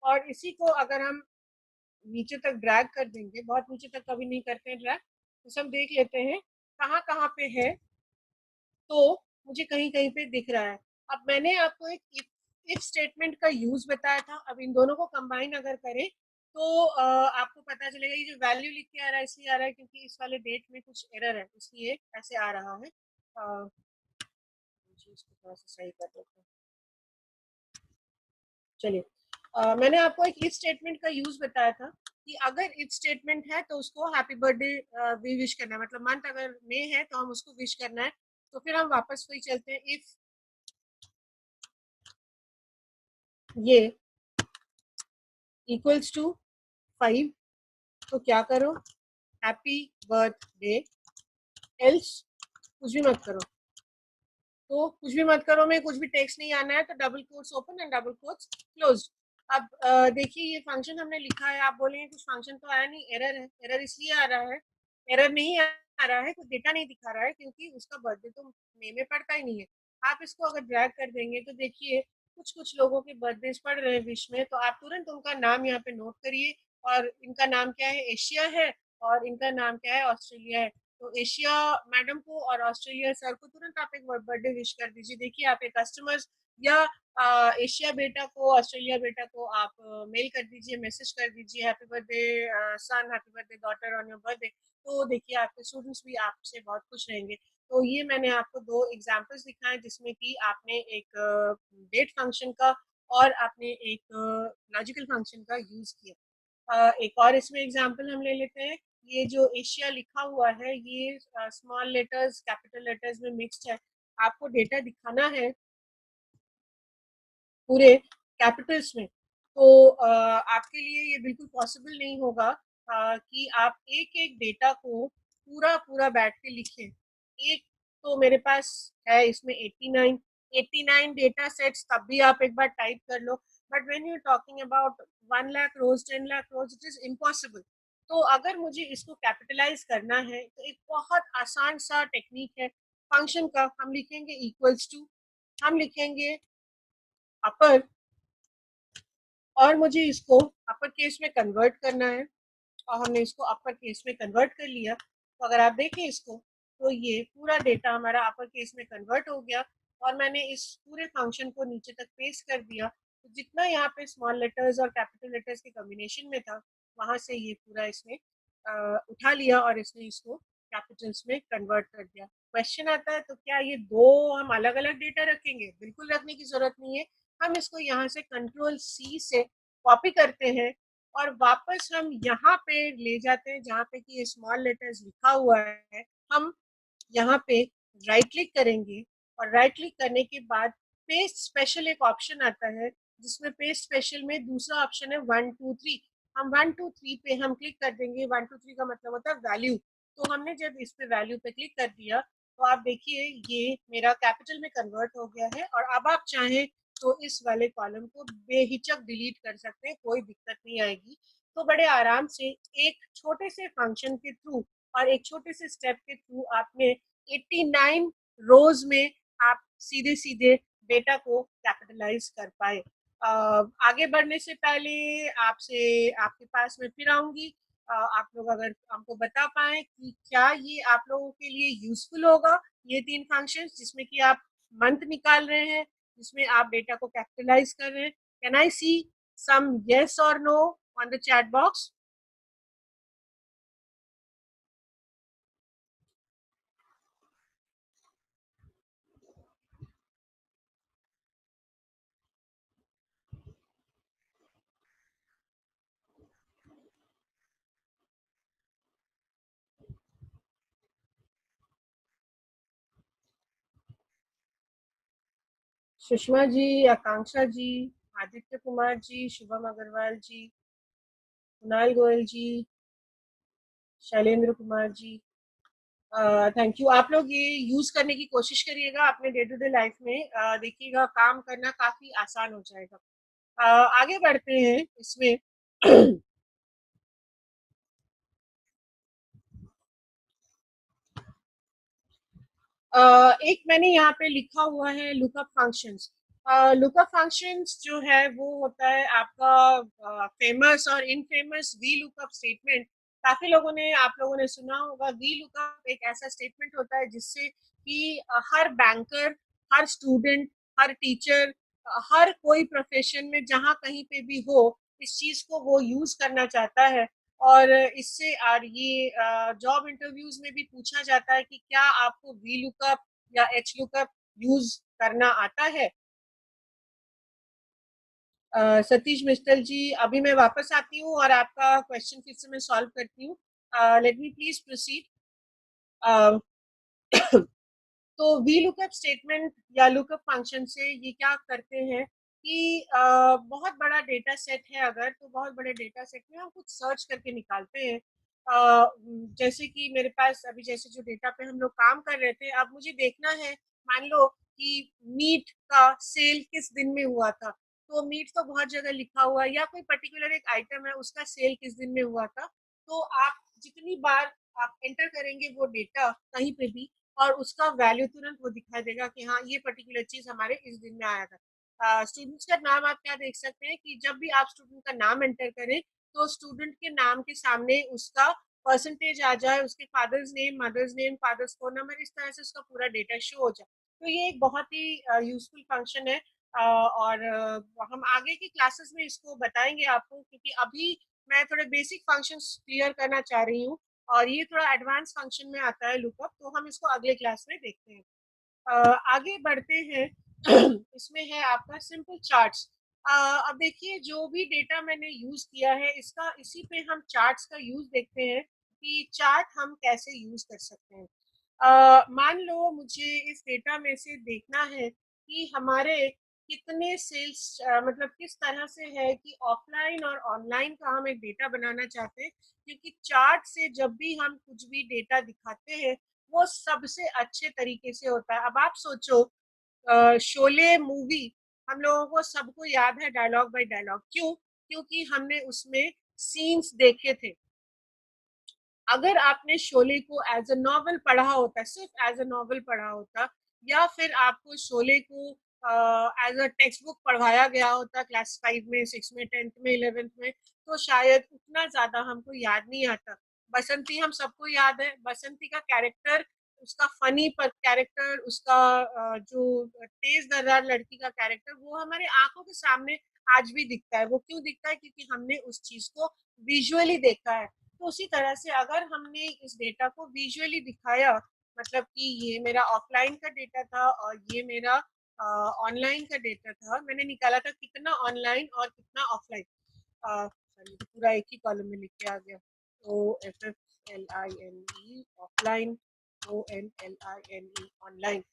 और इसी को अगर हम नीचे तक ड्रैग कर देंगे, बहुत नीचे तक कभी नहीं करते हैं ड्रैग, तो हम देख लेते हैं कहाँ कहाँ पे है। तो मुझे कहीं कहीं पे दिख रहा है। अब मैंने आपको एक इफ स्टेटमेंट का यूज बताया था, अब इन दोनों को कंबाइन अगर करें तो आपको पता चलेगा। ये जो वैल्यू लिख के आ रहा है इसलिए आ रहा है क्योंकि इस वाले डेट में कुछ एरर है, इसलिए ऐसे आ रहा है। मुझे इसको थोड़ा सा सही कर देते हैं। चलिए, मैंने आपको एक इफ स्टेटमेंट का यूज बताया था कि अगर इफ स्टेटमेंट है तो उसको हैप्पी बर्थडे भी विश करना है, मतलब मंथ अगर मई है तो हम उसको विश करना है। तो फिर हम वापस वही चलते हैं, इफ ये इक्वल्स टू 5, तो क्या करो, हैप्पी बर्थडे, एल्स कुछ भी मत करो। तो कुछ भी मत करो में कुछ भी टेक्स्ट नहीं आना है, तो double quotes open and double quotes close. अब देखिए ये फंक्शन हमने लिखा है, आप बोलेंगे कुछ फंक्शन तो आया नहीं, एरर है। एरर इसलिए आ रहा है, एरर नहीं आ रहा है, कुछ डेटा नहीं दिखा रहा है क्योंकि उसका बर्थडे तो मई में पड़ता ही नहीं है। आप इसको अगर ड्रैग कर देंगे तो देखिए कुछ कुछ लोगों के बर्थडे पड़ रहे हैं विश में, तो आप तुरंत उनका नाम यहाँ पे नोट करिए। और इनका नाम क्या है, एशिया है, और इनका नाम क्या है, ऑस्ट्रेलिया है। तो एशिया मैडम को और ऑस्ट्रेलिया सर को तुरंत आप एक बर्थडे विश कर दीजिए। देखिए आप एक कस्टमर्स या एशिया बेटा को, ऑस्ट्रेलिया बेटा को आप मेल कर दीजिए, मैसेज कर दीजिए, happy birthday son, happy birthday daughter on your birthday. तो देखिए आपके स्टूडेंट्स भी आपसे बहुत खुश रहेंगे। तो ये मैंने आपको दो एग्जांपल्स दिखाए जिसमें कि आपने एक डेट फंक्शन का और आपने एक लॉजिकल फंक्शन का यूज किया। एक और इसमें एग्जांपल हम ले लेते हैं। ये जो एशिया लिखा हुआ है ये स्मॉल लेटर्स कैपिटल लेटर्स में मिक्स्ड है। आपको डेटा दिखाना है पूरे कैपिटल्स में, तो आपके लिए ये बिल्कुल पॉसिबल नहीं होगा कि आप एक एक डेटा को पूरा पूरा बैठ के लिखें। एक तो मेरे पास है इसमें 89 डेटा सेट्स, तब भी आप एक बार टाइप कर लो। But when you talking about 1 lakh rows, 10 lakh rows, it is impossible. तो अगर मुझे इसको कैपिटलाइज करना है तो एक बहुत आसान सा टेक्निक है फंक्शन का। हम लिखेंगे इक्वल्स टू, हम लिखेंगे अपर, और मुझे इसको अपर केस में कन्वर्ट करना है, और हमने इसको अपर केस में कन्वर्ट कर लिया। तो अगर आप देखें इसको, तो ये पूरा डेटा हमारा अपर केस में कन्वर्ट हो गया और मैंने इस पूरे फंक्शन को नीचे तक पेस्ट कर दिया। तो जितना यहाँ पे स्मॉल लेटर्स और कैपिटल लेटर्स के कॉम्बिनेशन में था, वहां से ये पूरा इसने उठा लिया और इसने इसको कैपिटल्स में कन्वर्ट कर दिया। क्वेश्चन आता है तो क्या ये दो हम अलग अलग डेटा रखेंगे? बिल्कुल रखने की जरूरत नहीं है। हम इसको यहाँ से कंट्रोल सी से कॉपी करते हैं और वापस हम यहाँ पे ले जाते हैं जहाँ पे कि ये स्मॉल लेटर्स लिखा हुआ है। हम यहाँ पे राइट क्लिक करेंगे और राइट क्लिक करने के बाद पेस्ट स्पेशल एक ऑप्शन आता है, जिसमें पेस्ट स्पेशल में दूसरा ऑप्शन है 1 2 3। हम 1 2 3 पे हम क्लिक कर देंगे। 1 2 3 का मतलब होता है वैल्यू। तो हमने जब इस पे वैल्यू पे क्लिक कर दिया तो आप देखिए ये मेरा कैपिटल में कन्वर्ट हो गया है। और अब आप चाहें तो इस वाले कॉलम को बेहिचक डिलीट कर सकते हैं, कोई दिक्कत नहीं आएगी। तो बड़े आराम से एक छोटे से फंक्शन के थ्रू और एक छोटे से स्टेप के थ्रू आपने 89 रोज में आप सीधे सीधे डेटा को कैपिटलाइज कर पाए। आगे बढ़ने से पहले आपसे आपके पास में फिर आऊंगी। आप लोग अगर हमको बता पाए कि क्या ये आप लोगों के लिए यूजफुल होगा, ये तीन फंक्शंस जिसमें कि आप मंथ निकाल रहे हैं, जिसमें आप डेटा को कैपिटलाइज कर रहे हैं। Can I see some yes और no on the chat box? Sushma ji, Akanksha ji, Aditya Kumar ji, Shubham Agrawal ji, Kunal Goyal ji, Shailendra Kumar ji, thank you. आप लोग ये यूज करने की कोशिश करिएगा अपने डे टू डे लाइफ में। देखिएगा काम करना काफी आसान हो जाएगा। आगे बढ़ते हैं इसमें। एक मैंने यहाँ पे लिखा हुआ है लुकअप फंक्शंस। लुकअप फंक्शंस जो है वो होता है आपका फेमस और इनफेमस वी लुकअप स्टेटमेंट। काफी लोगों ने आप लोगों ने सुना होगा। वी लुकअप एक ऐसा स्टेटमेंट होता है जिससे कि हर बैंकर, हर स्टूडेंट, हर टीचर, हर कोई प्रोफेशन में जहाँ कहीं पे भी हो, इस चीज को वो यूज करना चाहता है। और इससे और ये जॉब इंटरव्यूज में भी पूछा जाता है कि क्या आपको वी लुकअप या एच लुकअप यूज करना आता है? सतीश मिस्टल जी, अभी मैं वापस आती हूँ और आपका क्वेश्चन फिर से मैं सॉल्व करती हूँ। Let me please proceed. तो वी लुकअप स्टेटमेंट या लुकअप फंक्शन से ये क्या करते हैं कि बहुत बड़ा डेटा सेट है, अगर तो बहुत बड़े डेटा सेट में हम कुछ सर्च करके निकालते हैं। जैसे कि मेरे पास अभी जैसे जो डेटा पे हम लोग काम कर रहे थे, अब मुझे देखना है, मान लो कि मीट का सेल किस दिन में हुआ था। तो मीट तो बहुत जगह लिखा हुआ है, या कोई पर्टिकुलर एक आइटम है उसका सेल किस दिन में हुआ था। तो आप जितनी बार आप एंटर करेंगे वो डेटा कहीं पे भी, और उसका वैल्यू तुरंत वो दिखाई देगा कि हाँ ये पर्टिकुलर चीज हमारे इस दिन में आया था। स्टूडेंट्स का नाम आप क्या देख सकते हैं कि जब भी आप स्टूडेंट का नाम एंटर करें तो स्टूडेंट के नाम के सामने उसका परसेंटेज आ जाए, उसके father's name, mother's name, father's phone number, इस तरह से उसका पूरा डेटा शो हो जाए। तो ये एक बहुत ही यूजफुल फंक्शन है। और हम आगे की क्लासेस में इसको बताएंगे आपको, क्योंकि अभी मैं थोड़े बेसिक फंक्शंस क्लियर करना चाह रही हूँ और ये थोड़ा एडवांस फंक्शन में आता है लुकअप। तो हम इसको अगले क्लास में देखते हैं। आगे बढ़ते हैं। इसमें है आपका सिंपल चार्ट्स। अब देखिए जो भी डेटा मैंने यूज किया है इसका, इसी पे हम चार्ट्स का यूज देखते हैं कि चार्ट हम कैसे यूज कर सकते हैं। मान लो मुझे इस डेटा में से देखना है कि हमारे कितने सेल्स, मतलब किस तरह से है कि ऑफलाइन और ऑनलाइन का हम एक डेटा बनाना चाहते हैं। क्योंकि चार्ट से जब भी हम कुछ भी डेटा दिखाते हैं वो सबसे अच्छे तरीके से होता है। अब आप सोचो, शोले मूवी हम लोगों को सबको याद है डायलॉग बाय डायलॉग। क्यों? क्योंकि हमने उसमें सीन्स देखे थे। अगर आपने शोले को एज अ नॉवल पढ़ा होता, सिर्फ एज अ नॉवल पढ़ा होता, या फिर आपको शोले को एज अ टेक्स्ट बुक पढ़ाया गया होता क्लास 5 में, 6 में, 10th में, 11th में, तो शायद उतना ज्यादा हमको याद नहीं आता। बसंती हम सबको याद है। बसंती का कैरेक्टर उसका फनी पर कैरेक्टर, उसका जो तेज दर्रार लड़की का कैरेक्टर, वो हमारे आंखों के सामने आज भी दिखता है। वो क्यों दिखता है? क्योंकि हमने उस चीज को विजुअली देखा है। तो उसी तरह से अगर हमने इस डेटा को विजुअली दिखाया, मतलब कि ये मेरा ऑफलाइन का डेटा था और ये मेरा ऑनलाइन का डेटा था, मैंने निकाला था कितना ऑनलाइन और कितना ऑफलाइन। सॉरी, पूरा एक ही कॉलम में लिख के आ गया। OFFLINE offline, ONLINE online.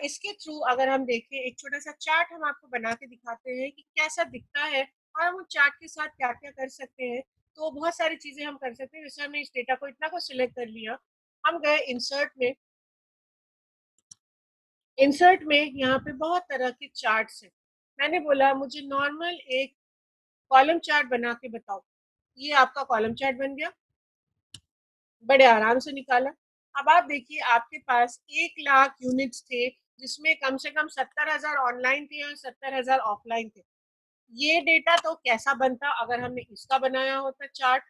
इसके थ्रू अगर हम देखें, एक छोटा सा चार्ट हम आपको बना के दिखाते हैं कि कैसा दिखता है और हम उस चार्ट के साथ क्या क्या कर सकते हैं। तो बहुत सारी चीजें हम कर सकते हैं। जैसे हमने इस डेटा को इतना को सिलेक्ट कर लिया, हम गए इंसर्ट में। इंसर्ट में यहाँ पे बहुत तरह के चार्ट्स हैं। मैंने बोला मुझे नॉर्मल एक कॉलम चार्ट बना के बताओ। ये आपका कॉलम चार्ट बन गया, बड़े आराम से निकाला। अब आप देखिए, आपके पास 1 लाख यूनिट्स थे, जिसमें कम से कम 70,000 ऑनलाइन थे और 70,000 ऑफलाइन थे। ये डेटा तो कैसा बनता अगर हमने इसका बनाया होता चार्ट?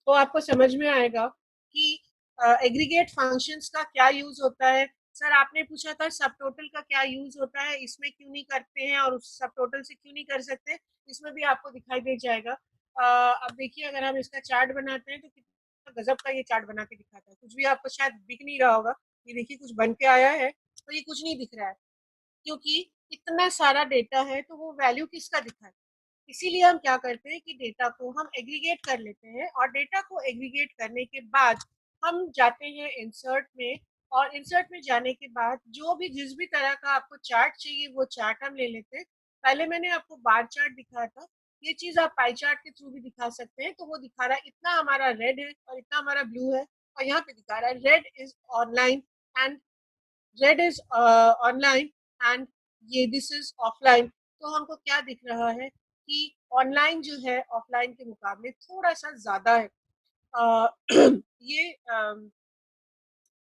तो आपको समझ में आएगा कि एग्रीगेट फंक्शंस का क्या यूज होता है। सर, आपने पूछा था सब टोटल का क्या यूज होता है, इसमें क्यों नहीं करते हैं और उस सब टोटल से क्यों नहीं कर सकते, इसमें भी आपको दिखाई दे जाएगा। अब देखिए, अगर हम इसका चार्ट बनाते हैं तो कितना गजब का ये चार्ट बना के दिखाता है। कुछ भी आपको शायद दिख नहीं रहा होगा। ये देखिए, कुछ बन के आया है तो ये कुछ नहीं दिख रहा है, क्योंकि इतना सारा डेटा है तो वो वैल्यू किसका दिखाए। इसीलिए हम क्या करते हैं कि डेटा को हम एग्रीगेट कर लेते हैं, और डेटा को एग्रीगेट करने के बाद हम जाते हैं इंसर्ट में। और इंसर्ट में जाने के बाद जो भी जिस भी तरह का आपको चार्ट चाहिए वो चार्ट हम ले लेते हैं। पहले मैंने आपको बार चार्ट दिखाया था, ये चीज आप पाई चार्ट के थ्रू भी दिखा सकते हैं। तो वो दिखा रहा है इतना हमारा रेड है और इतना हमारा ब्लू है, और यहाँ पे दिखा रहा है red is online and red is online and ये दिस इज ऑफलाइन। तो हमको क्या दिख रहा है कि ऑनलाइन जो है ऑफलाइन के मुकाबले थोड़ा सा ज्यादा है। अ, ये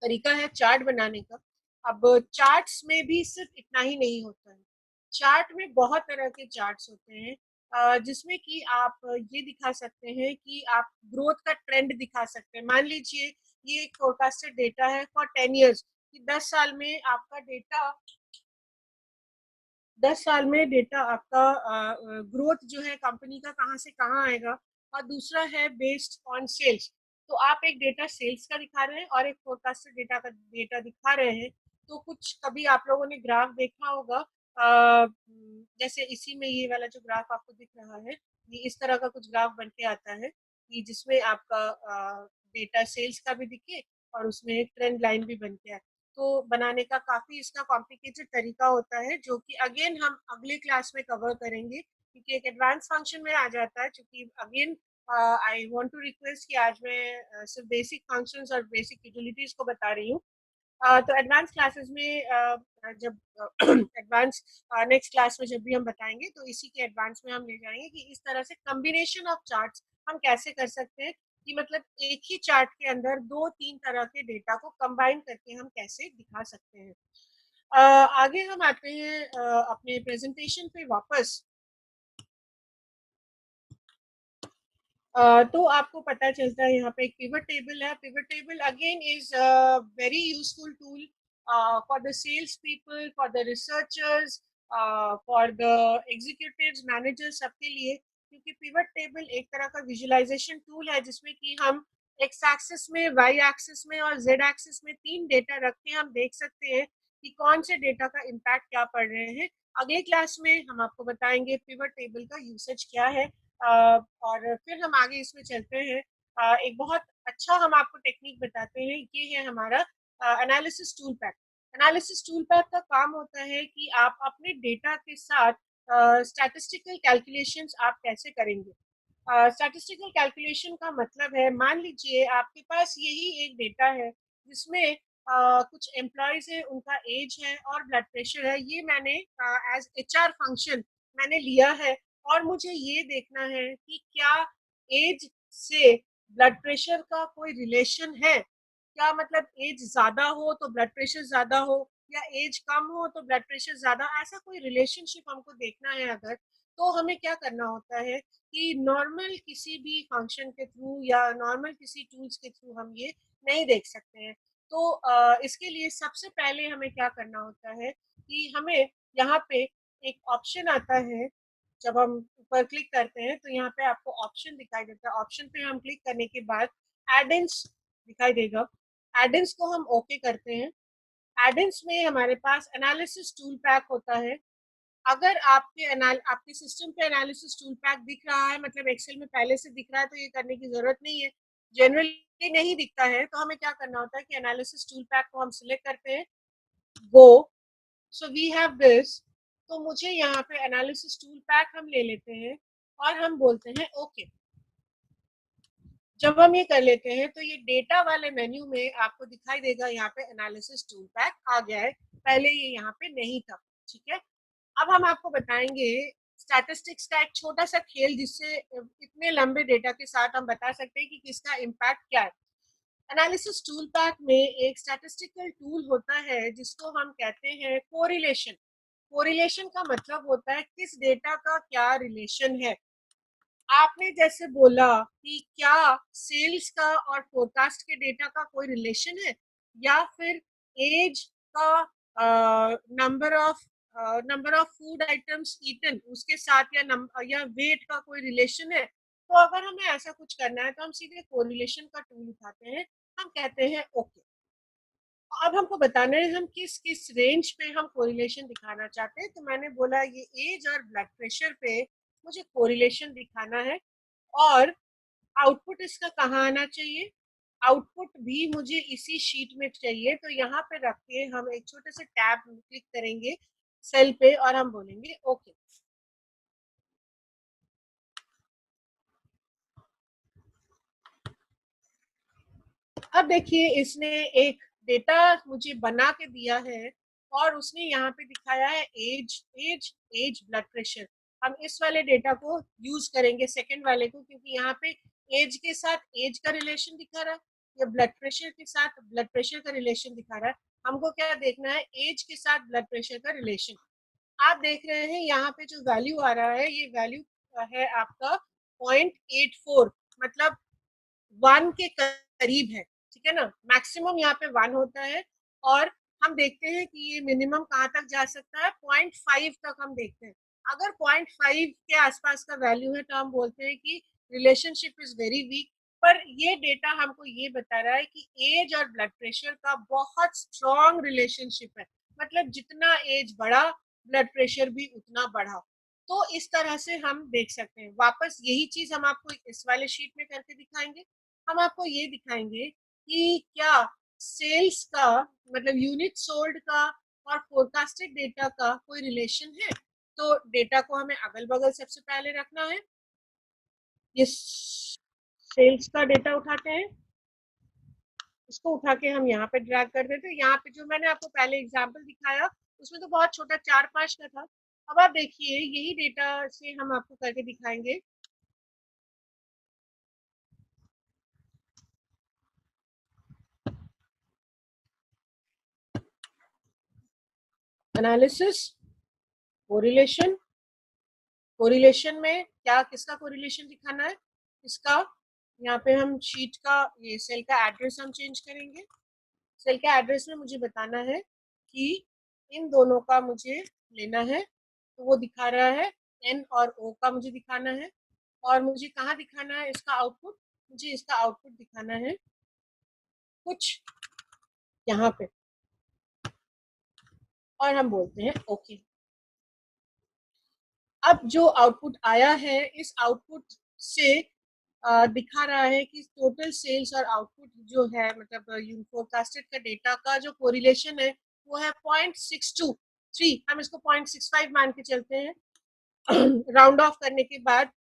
तरीका है चार्ट बनाने का। अब चार्ट्स में भी सिर्फ इतना ही नहीं होता है। चार्ट में बहुत तरह के चार्ट्स होते हैं, जिसमें कि आप ये दिखा सकते हैं कि आप ग्रोथ का ट्रेंड दिखा सकते हैं। मान लीजिए ये एक फोरकास्टेड डेटा है फॉर 10 years, कि 10 साल में आपका डेटा, 10 साल में डेटा आपका ग्रोथ जो है कंपनी का कहाँ से कहाँ आएगा। और दूसरा है बेस्ड ऑन सेल्स। तो आप एक डेटा सेल्स का दिखा रहे हैं और एक फोरकास्टेड डेटा का डेटा दिखा रहे हैं। तो कुछ कभी आप लोगों ने ग्राफ देखा होगा, जैसे इसी में ये वाला जो ग्राफ आपको दिख रहा है, ये इस तरह का कुछ ग्राफ बन के आता है कि जिसमें आपका डेटा सेल्स का भी दिखे और उसमें एक ट्रेंड लाइन भी बन के आए। तो बनाने का काफी इसका कॉम्प्लिकेटेड तरीका होता है, जो कि अगेन हम अगले क्लास में कवर करेंगे, क्योंकि एक एडवांस फंक्शन में आ जाता है। क्योंकि again I want to request कि आज मैं सिर्फ बेसिक फंक्शंस और बेसिक यूटिलिटीज को बता रही हूँ। तो एडवांस क्लासेस में जब एडवांस नेक्स्ट क्लास में जब भी हम बताएंगे, तो इसी के एडवांस में हम ले जाएंगे कि इस तरह से कम्बिनेशन ऑफ चार्ट्स हम कैसे कर सकते हैं, कि मतलब एक ही चार्ट के अंदर 2-3 तरह के डेटा को कंबाइन करके हम कैसे दिखा सकते हैं। आगे हम आते हैं अपने प्रेजेंटेशन पे वापस। तो आपको पता चलता है यहाँ पे एक पिवट टेबल है। Pivot table again is very useful tool for the sales people, for the researchers, for the executives, managers, सबके लिए। क्योंकि पिवट टेबल एक तरह का विजुअलाइजेशन टूल है, जिसमें कि हम एक्स एक्सिस में, वाई एक्सिस में और जेड एक्सिस में 3 डेटा रख के हम देख सकते हैं कि कौन से डेटा का इम्पैक्ट क्या पड़ रहे हैं। अगले क्लास में हम आपको बताएंगे पिवट टेबल का यूसेज क्या है। और फिर हम आगे इसमें चलते हैं। एक बहुत अच्छा हम आपको टेक्निक बताते हैं, ये है हमारा analysis tool pack. Analysis tool pack का काम होता है कि आप अपने डेटा के साथ स्टैटिस्टिकल कैलकुलेशंस आप कैसे करेंगे। स्टैटिस्टिकल कैलकुलेशन का मतलब है, मान लीजिए आपके पास यही एक डेटा है जिसमें कुछ एम्प्लॉयज है, उनका एज है और ब्लड प्रेशर है। ये मैंने एज एचआर फंक्शन मैंने लिया है, और मुझे ये देखना है कि क्या एज से ब्लड प्रेशर का कोई रिलेशन है। क्या मतलब एज ज्यादा हो तो ब्लड प्रेशर ज्यादा हो, या एज कम हो तो ब्लड प्रेशर ज्यादा, ऐसा कोई रिलेशनशिप हमको देखना है अगर, तो हमें क्या करना होता है कि नॉर्मल किसी भी फंक्शन के थ्रू या नॉर्मल किसी टूल्स के थ्रू हम ये नहीं देख सकते हैं। तो इसके लिए सबसे पहले हमें क्या करना होता है कि हमें यहाँ पे एक ऑप्शन आता है। जब हम ऊपर क्लिक करते हैं तो यहाँ पे आपको ऑप्शन दिखाई देता है। ऑप्शन पे हम क्लिक करने के बाद एड-इन्स दिखाई देगा। एड-इन्स को हम ओके करते हैं। एड-इन्स में हमारे पास एनालिसिस टूल पैक होता है। अगर आपके सिस्टम पे एनालिसिस टूल पैक दिख रहा है, मतलब एक्सेल में पहले से दिख रहा है, तो ये करने की जरूरत नहीं है। जनरली नहीं दिखता है तो हमें क्या करना होता है कि एनालिसिस टूल पैक को हम सिलेक्ट करते हैं, गो, सो वी हैव दिस। तो मुझे यहाँ पे एनालिसिस टूल पैक हम ले लेते हैं और हम बोलते हैं ओके। जब हम ये कर लेते हैं तो ये डेटा वाले मेन्यू में आपको दिखाई देगा, यहाँ पे एनालिसिस टूल पैक आ गया है। पहले ये यहाँ पे नहीं था। ठीक है, अब हम आपको बताएंगे स्टैटिस्टिक्स का एक छोटा सा खेल, जिससे इतने लंबे डेटा के साथ हम बता सकते हैं कि किसका इम्पैक्ट क्या है। एनालिसिस टूल पैक में एक स्टैटिस्टिकल टूल होता है जिसको हम कहते हैं कोरिलेशन। कोरिलेशन का मतलब होता है किस डेटा का क्या रिलेशन है। आपने जैसे बोला कि क्या सेल्स का और फोरकास्ट के डेटा का कोई रिलेशन है, या फिर एज का, number of food items eaten उसके साथ, या वेट का कोई रिलेशन है। तो अगर हमें ऐसा कुछ करना है तो हम सीधे कोरिलेशन का टूल उठाते हैं। हम कहते हैं ओके। अब हमको बताना है हम किस किस रेंज पे हम कोरिलेशन दिखाना चाहते हैं। तो मैंने बोला ये एज और ब्लड प्रेशर पे मुझे कोरिलेशन दिखाना है। और आउटपुट इसका कहाँ आना चाहिए, आउटपुट भी मुझे इसी शीट में चाहिए। तो यहाँ पे रख के हम एक छोटे से टैब क्लिक करेंगे सेल पे और हम बोलेंगे ओके। अब देखिए इसने एक डेटा मुझे बना के दिया है और उसने यहाँ पे दिखाया है age, age, age, blood pressure. हम इस वाले डेटा को यूज करेंगे, सेकंड वाले को, क्योंकि यहाँ पे एज के साथ एज का रिलेशन दिखा रहा है, या ब्लड प्रेशर के साथ ब्लड प्रेशर का रिलेशन दिखा रहा है। हमको क्या देखना है, एज के साथ ब्लड प्रेशर का रिलेशन। आप देख रहे हैं यहाँ पे जो वैल्यू आ रहा है, ये वैल्यू है आपका 0.84, मतलब 1 के करीब है। ठीक है ना, मैक्सिमम यहाँ पे 1 होता है। और हम देखते हैं कि ये मिनिमम कहाँ तक जा सकता है, 0.5 तक हम देखते हैं। अगर 0.5 के आसपास का वैल्यू है तो हम बोलते हैं कि रिलेशनशिप इज वेरी वीक। पर ये डेटा हमको ये बता रहा है कि एज और ब्लड प्रेशर का बहुत स्ट्रॉन्ग रिलेशनशिप है। मतलब जितना एज बढ़ा, ब्लड प्रेशर भी उतना बढ़ा। तो इस तरह से हम देख सकते हैं। वापस यही चीज हम आपको इस वाले शीट में करके दिखाएंगे। हम आपको ये दिखाएंगे कि क्या सेल्स का, मतलब यूनिट सोल्ड का और फोरकास्टेड डेटा का कोई रिलेशन है। तो डेटा को हमें अगल बगल सबसे पहले रखना है। ये सेल्स का डेटा उठाते हैं, इसको उठा के हम यहाँ पे ड्रैग कर देते हैं। यहाँ पे जो मैंने आपको पहले एग्जांपल दिखाया उसमें तो बहुत छोटा 4-5 का था। अब आप देखिए यही डेटा से हम आपको करके दिखाएंगे एनालिसिस, कोरिलेशन। कोरिलेशन में क्या, किसका कोरिलेशन दिखाना है, इसका। यहाँ पे हम शीट का, ये सेल का एड्रेस हम चेंज करेंगे। सेल का एड्रेस में मुझे बताना है कि इन दोनों का मुझे लेना है। तो वो दिखा रहा है एन और ओ का मुझे दिखाना है। और मुझे कहाँ दिखाना है इसका आउटपुट, मुझे इसका आउटपुट दिखाना है कुछ यहाँ पे। और हम बोलते हैं ओके। अब जो आउटपुट आया है, इस आउटपुट से दिखा रहा है कि टोटल सेल्स और आउटपुट जो है, मतलब फोरकास्टेड का डेटा का जो कोरिलेशन है वो है 0.623। हम इसको 0.65 मान के चलते हैं राउंड ऑफ करने के बाद।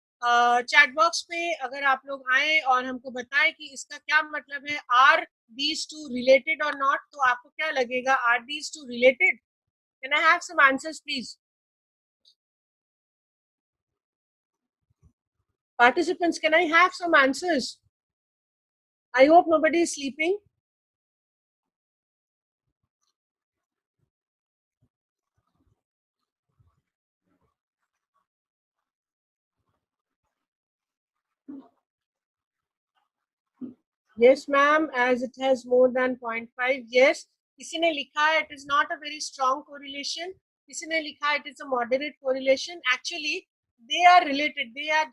चैट बॉक्स पे अगर आप लोग आए और हमको बताएं कि इसका क्या मतलब है, आर दीज टू रिलेटेड और नॉट, तो आपको क्या लगेगा, are these two related? Can I have some answers please? Participants, can I have some answers? I hope nobody is sleeping. Yes, ma'am, as it has more than 0.5. Yes, किसी ने लिखा है it is not a very strong correlation. किसी ने लिखा है it is a moderate correlation. Actually, they are related. They are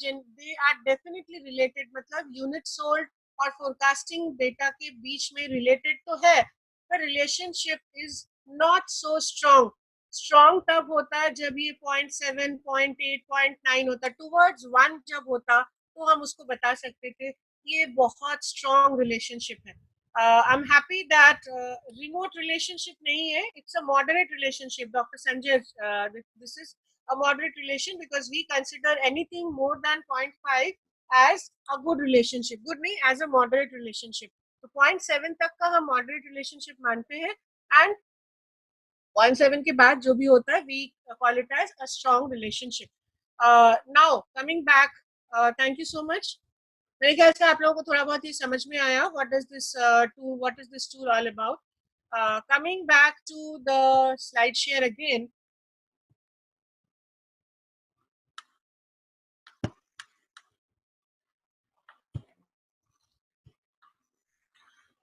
definitely related. मतलब unit sold और forecasting data के बीच में related तो है, but relationship is not so strong. Strong तब होता है जब ये 0.7, 0.8, 0.9 होता. Towards 1 जब होता तो हम उसको बता सकते थे ये बहुत स्ट्रॉन्ग रिलेशनशिप है. I am happy that remote relationship नहीं है, it's a moderate relationship. Doctor Sanjay, this is a moderate relation because we consider anything more than 0.5 as a good relationship. Good नहीं, as a moderate relationship. तो 0.7 तक का हम moderate relationship मानते हैं, and 0.7 के बाद जो भी होता है we call it as a strong relationship. Now coming back, thank you so much. मेरे ख्याल से आप लोगों को थोड़ा बहुत ही समझ में आया what is this tool all about. Coming back to the slide share again.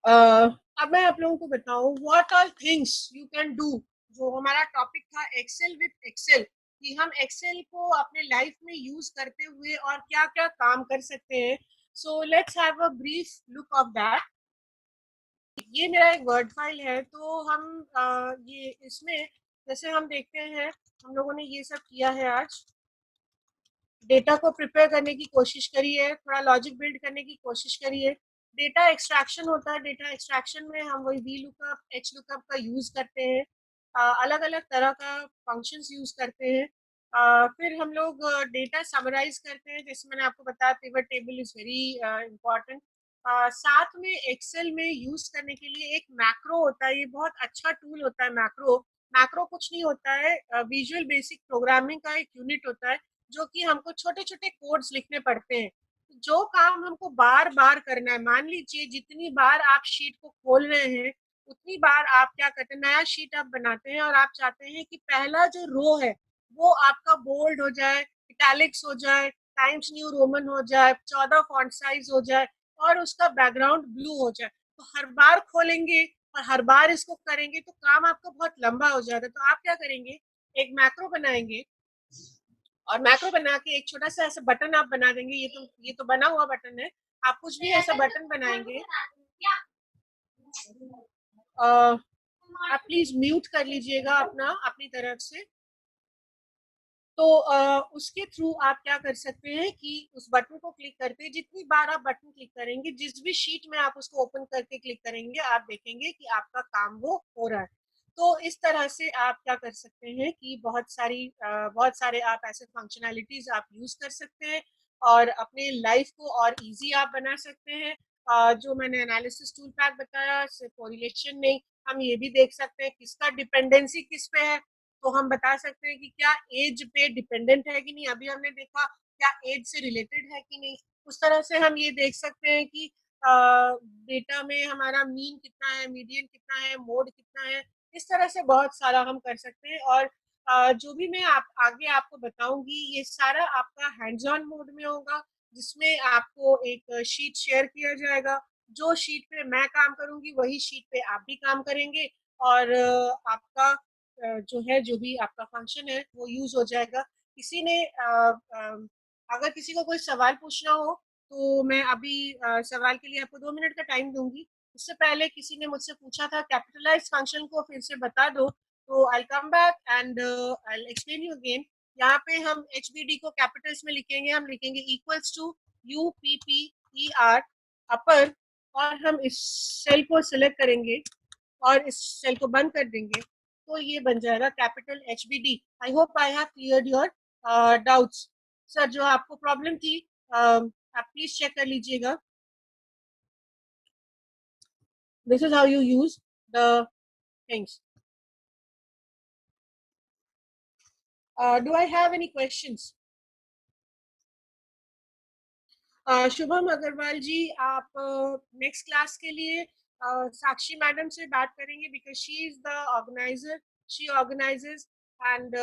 अब मैं आप लोगों को बताऊं what all things you can do. जो हमारा टॉपिक था एक्सेल विद एक्सेल, कि हम एक्सेल को अपने लाइफ में यूज करते हुए और क्या क्या काम कर सकते हैं. So let's have a brief look of that. ये मेरा एक वर्ड फाइल है, तो हम ये इसमें जैसे हम देखते हैं हम लोगों ने ये सब किया है. आज डेटा को प्रिपेयर करने की कोशिश करी है, थोड़ा लॉजिक बिल्ड करने की कोशिश करी है. डेटा एक्सट्रैक्शन होता है, डेटा एक्सट्रैक्शन में हम वही वी लुकअप, एच लुकअप का यूज करते हैं. अलग अलग तरह का फंक्शंस यूज करते हैं. फिर हम लोग डेटा समराइज करते हैं, जैसे मैंने आपको बताया pivot table is very important. साथ में एक्सेल में यूज करने के लिए एक मैक्रो होता है, ये बहुत अच्छा टूल होता है. मैक्रो मैक्रो कुछ नहीं होता है, विजुअल बेसिक प्रोग्रामिंग का एक यूनिट होता है जो कि हमको छोटे छोटे कोड्स लिखने पड़ते हैं. जो काम हमको बार बार करना है, मान लीजिए जितनी बार आप शीट को खोल रहे हैं उतनी बार आप क्या करते हैं, नया शीट आप बनाते हैं और आप चाहते हैं कि पहला जो रो है वो आपका बोल्ड हो जाए, इटैलिक्स हो जाए, टाइम्स न्यू रोमन हो जाए, 14 फॉन्ट साइज हो जाए और उसका बैकग्राउंड ब्लू हो जाए. तो हर बार खोलेंगे और हर बार इसको करेंगे तो काम आपका बहुत लंबा हो जाता है. तो आप क्या करेंगे, एक मैक्रो बनाएंगे और मैक्रो बना के एक छोटा सा ऐसा बटन आप बना देंगे. ये तो बना हुआ बटन है. आप कुछ भी ऐसा बटन बनाएंगे. आप प्लीज म्यूट कर लीजिएगा अपनी तरफ से. तो उसके थ्रू आप क्या कर सकते हैं कि उस बटन को क्लिक करते जितनी बार आप बटन क्लिक करेंगे, जिस भी शीट में आप उसको ओपन करके क्लिक करेंगे, आप देखेंगे कि आपका काम वो हो रहा है. तो इस तरह से आप क्या कर सकते हैं कि बहुत सारे आप ऐसे फंक्शनैलिटीज आप यूज कर सकते हैं और अपने लाइफ को और इजी आप बना सकते हैं. जो मैंने एनालिसिस टूल पैक बताया, सिर्फ कोरिलेशन नहीं, हम ये भी देख सकते हैं किसका डिपेंडेंसी किस पे है. तो हम बता सकते हैं कि क्या एज पे डिपेंडेंट है कि नहीं. अभी हमने देखा क्या एज से रिलेटेड है कि नहीं. उस तरह से हम ये देख सकते हैं कि डेटा में हमारा मीन कितना है, मीडियन कितना है, मोड कितना है. इस तरह से बहुत सारा हम कर सकते हैं. और जो भी मैं आगे आपको बताऊंगी ये सारा आपका हैंड्स ऑन मोड में होगा, जिसमें आपको एक शीट शेयर किया जाएगा. जो शीट पे मैं काम करूंगी वही शीट पे आप भी काम करेंगे और आपका जो है जो भी आपका फंक्शन है वो यूज हो जाएगा. किसी ने अगर किसी को कोई सवाल पूछना हो तो मैं अभी सवाल के लिए आपको 2 मिनट का टाइम दूंगी. उससे पहले किसी ने मुझसे पूछा था कैपिटलाइज फंक्शन को फिर से बता दो, तो I come back and I explain you again. यहाँ पे हम एच बी डी को कैपिटल्स में लिखेंगे. हम लिखेंगे equals to U P P E R upper, और हम इस सेल को सिलेक्ट करेंगे और इस सेल को बंद कर देंगे तो ये बन जाएगा capital H B D. I hope I have cleared your doubts. Sir जो आपको प्रॉब्लम थी आप प्लीज चेक कर लीजिएगा. This is how you use the things. Do I have any questions? Shubham Agrawal ji, आप नेक्स्ट क्लास के लिए साक्षी मैडम से बात करेंगे because she is the organizer. She organizes and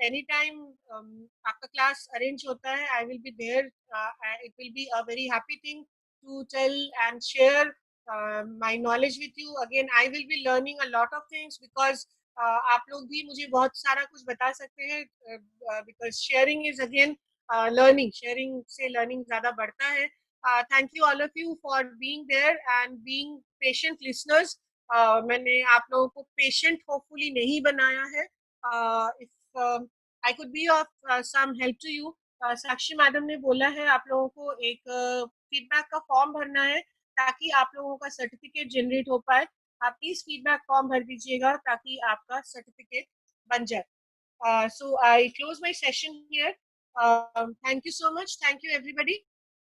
any time आपका क्लास अरेंज होता है I will be there. It will be a very happy thing to tell and share my knowledge with you. Again, I will be learning a lot of things because आप लोग भी मुझे बहुत सारा कुछ बता सकते हैं, because sharing is again learning. Sharing से learning ज़्यादा बढ़ता है. Thank you all of you for being there and being patient listeners. मैंने आप लोगों को patient hopefully नहीं बनाया है. If I could be of some help to you, Sakshi madam ने बोला है आप लोगों को एक फीडबैक का फॉर्म भरना है ताकि आप लोगों का सर्टिफिकेट जनरेट हो पाए. आप प्लीज फीडबैक फॉर्म भर दीजिएगा ताकि आपका सर्टिफिकेट बन जाए. So I close my session here. Thank you so much. Thank you everybody.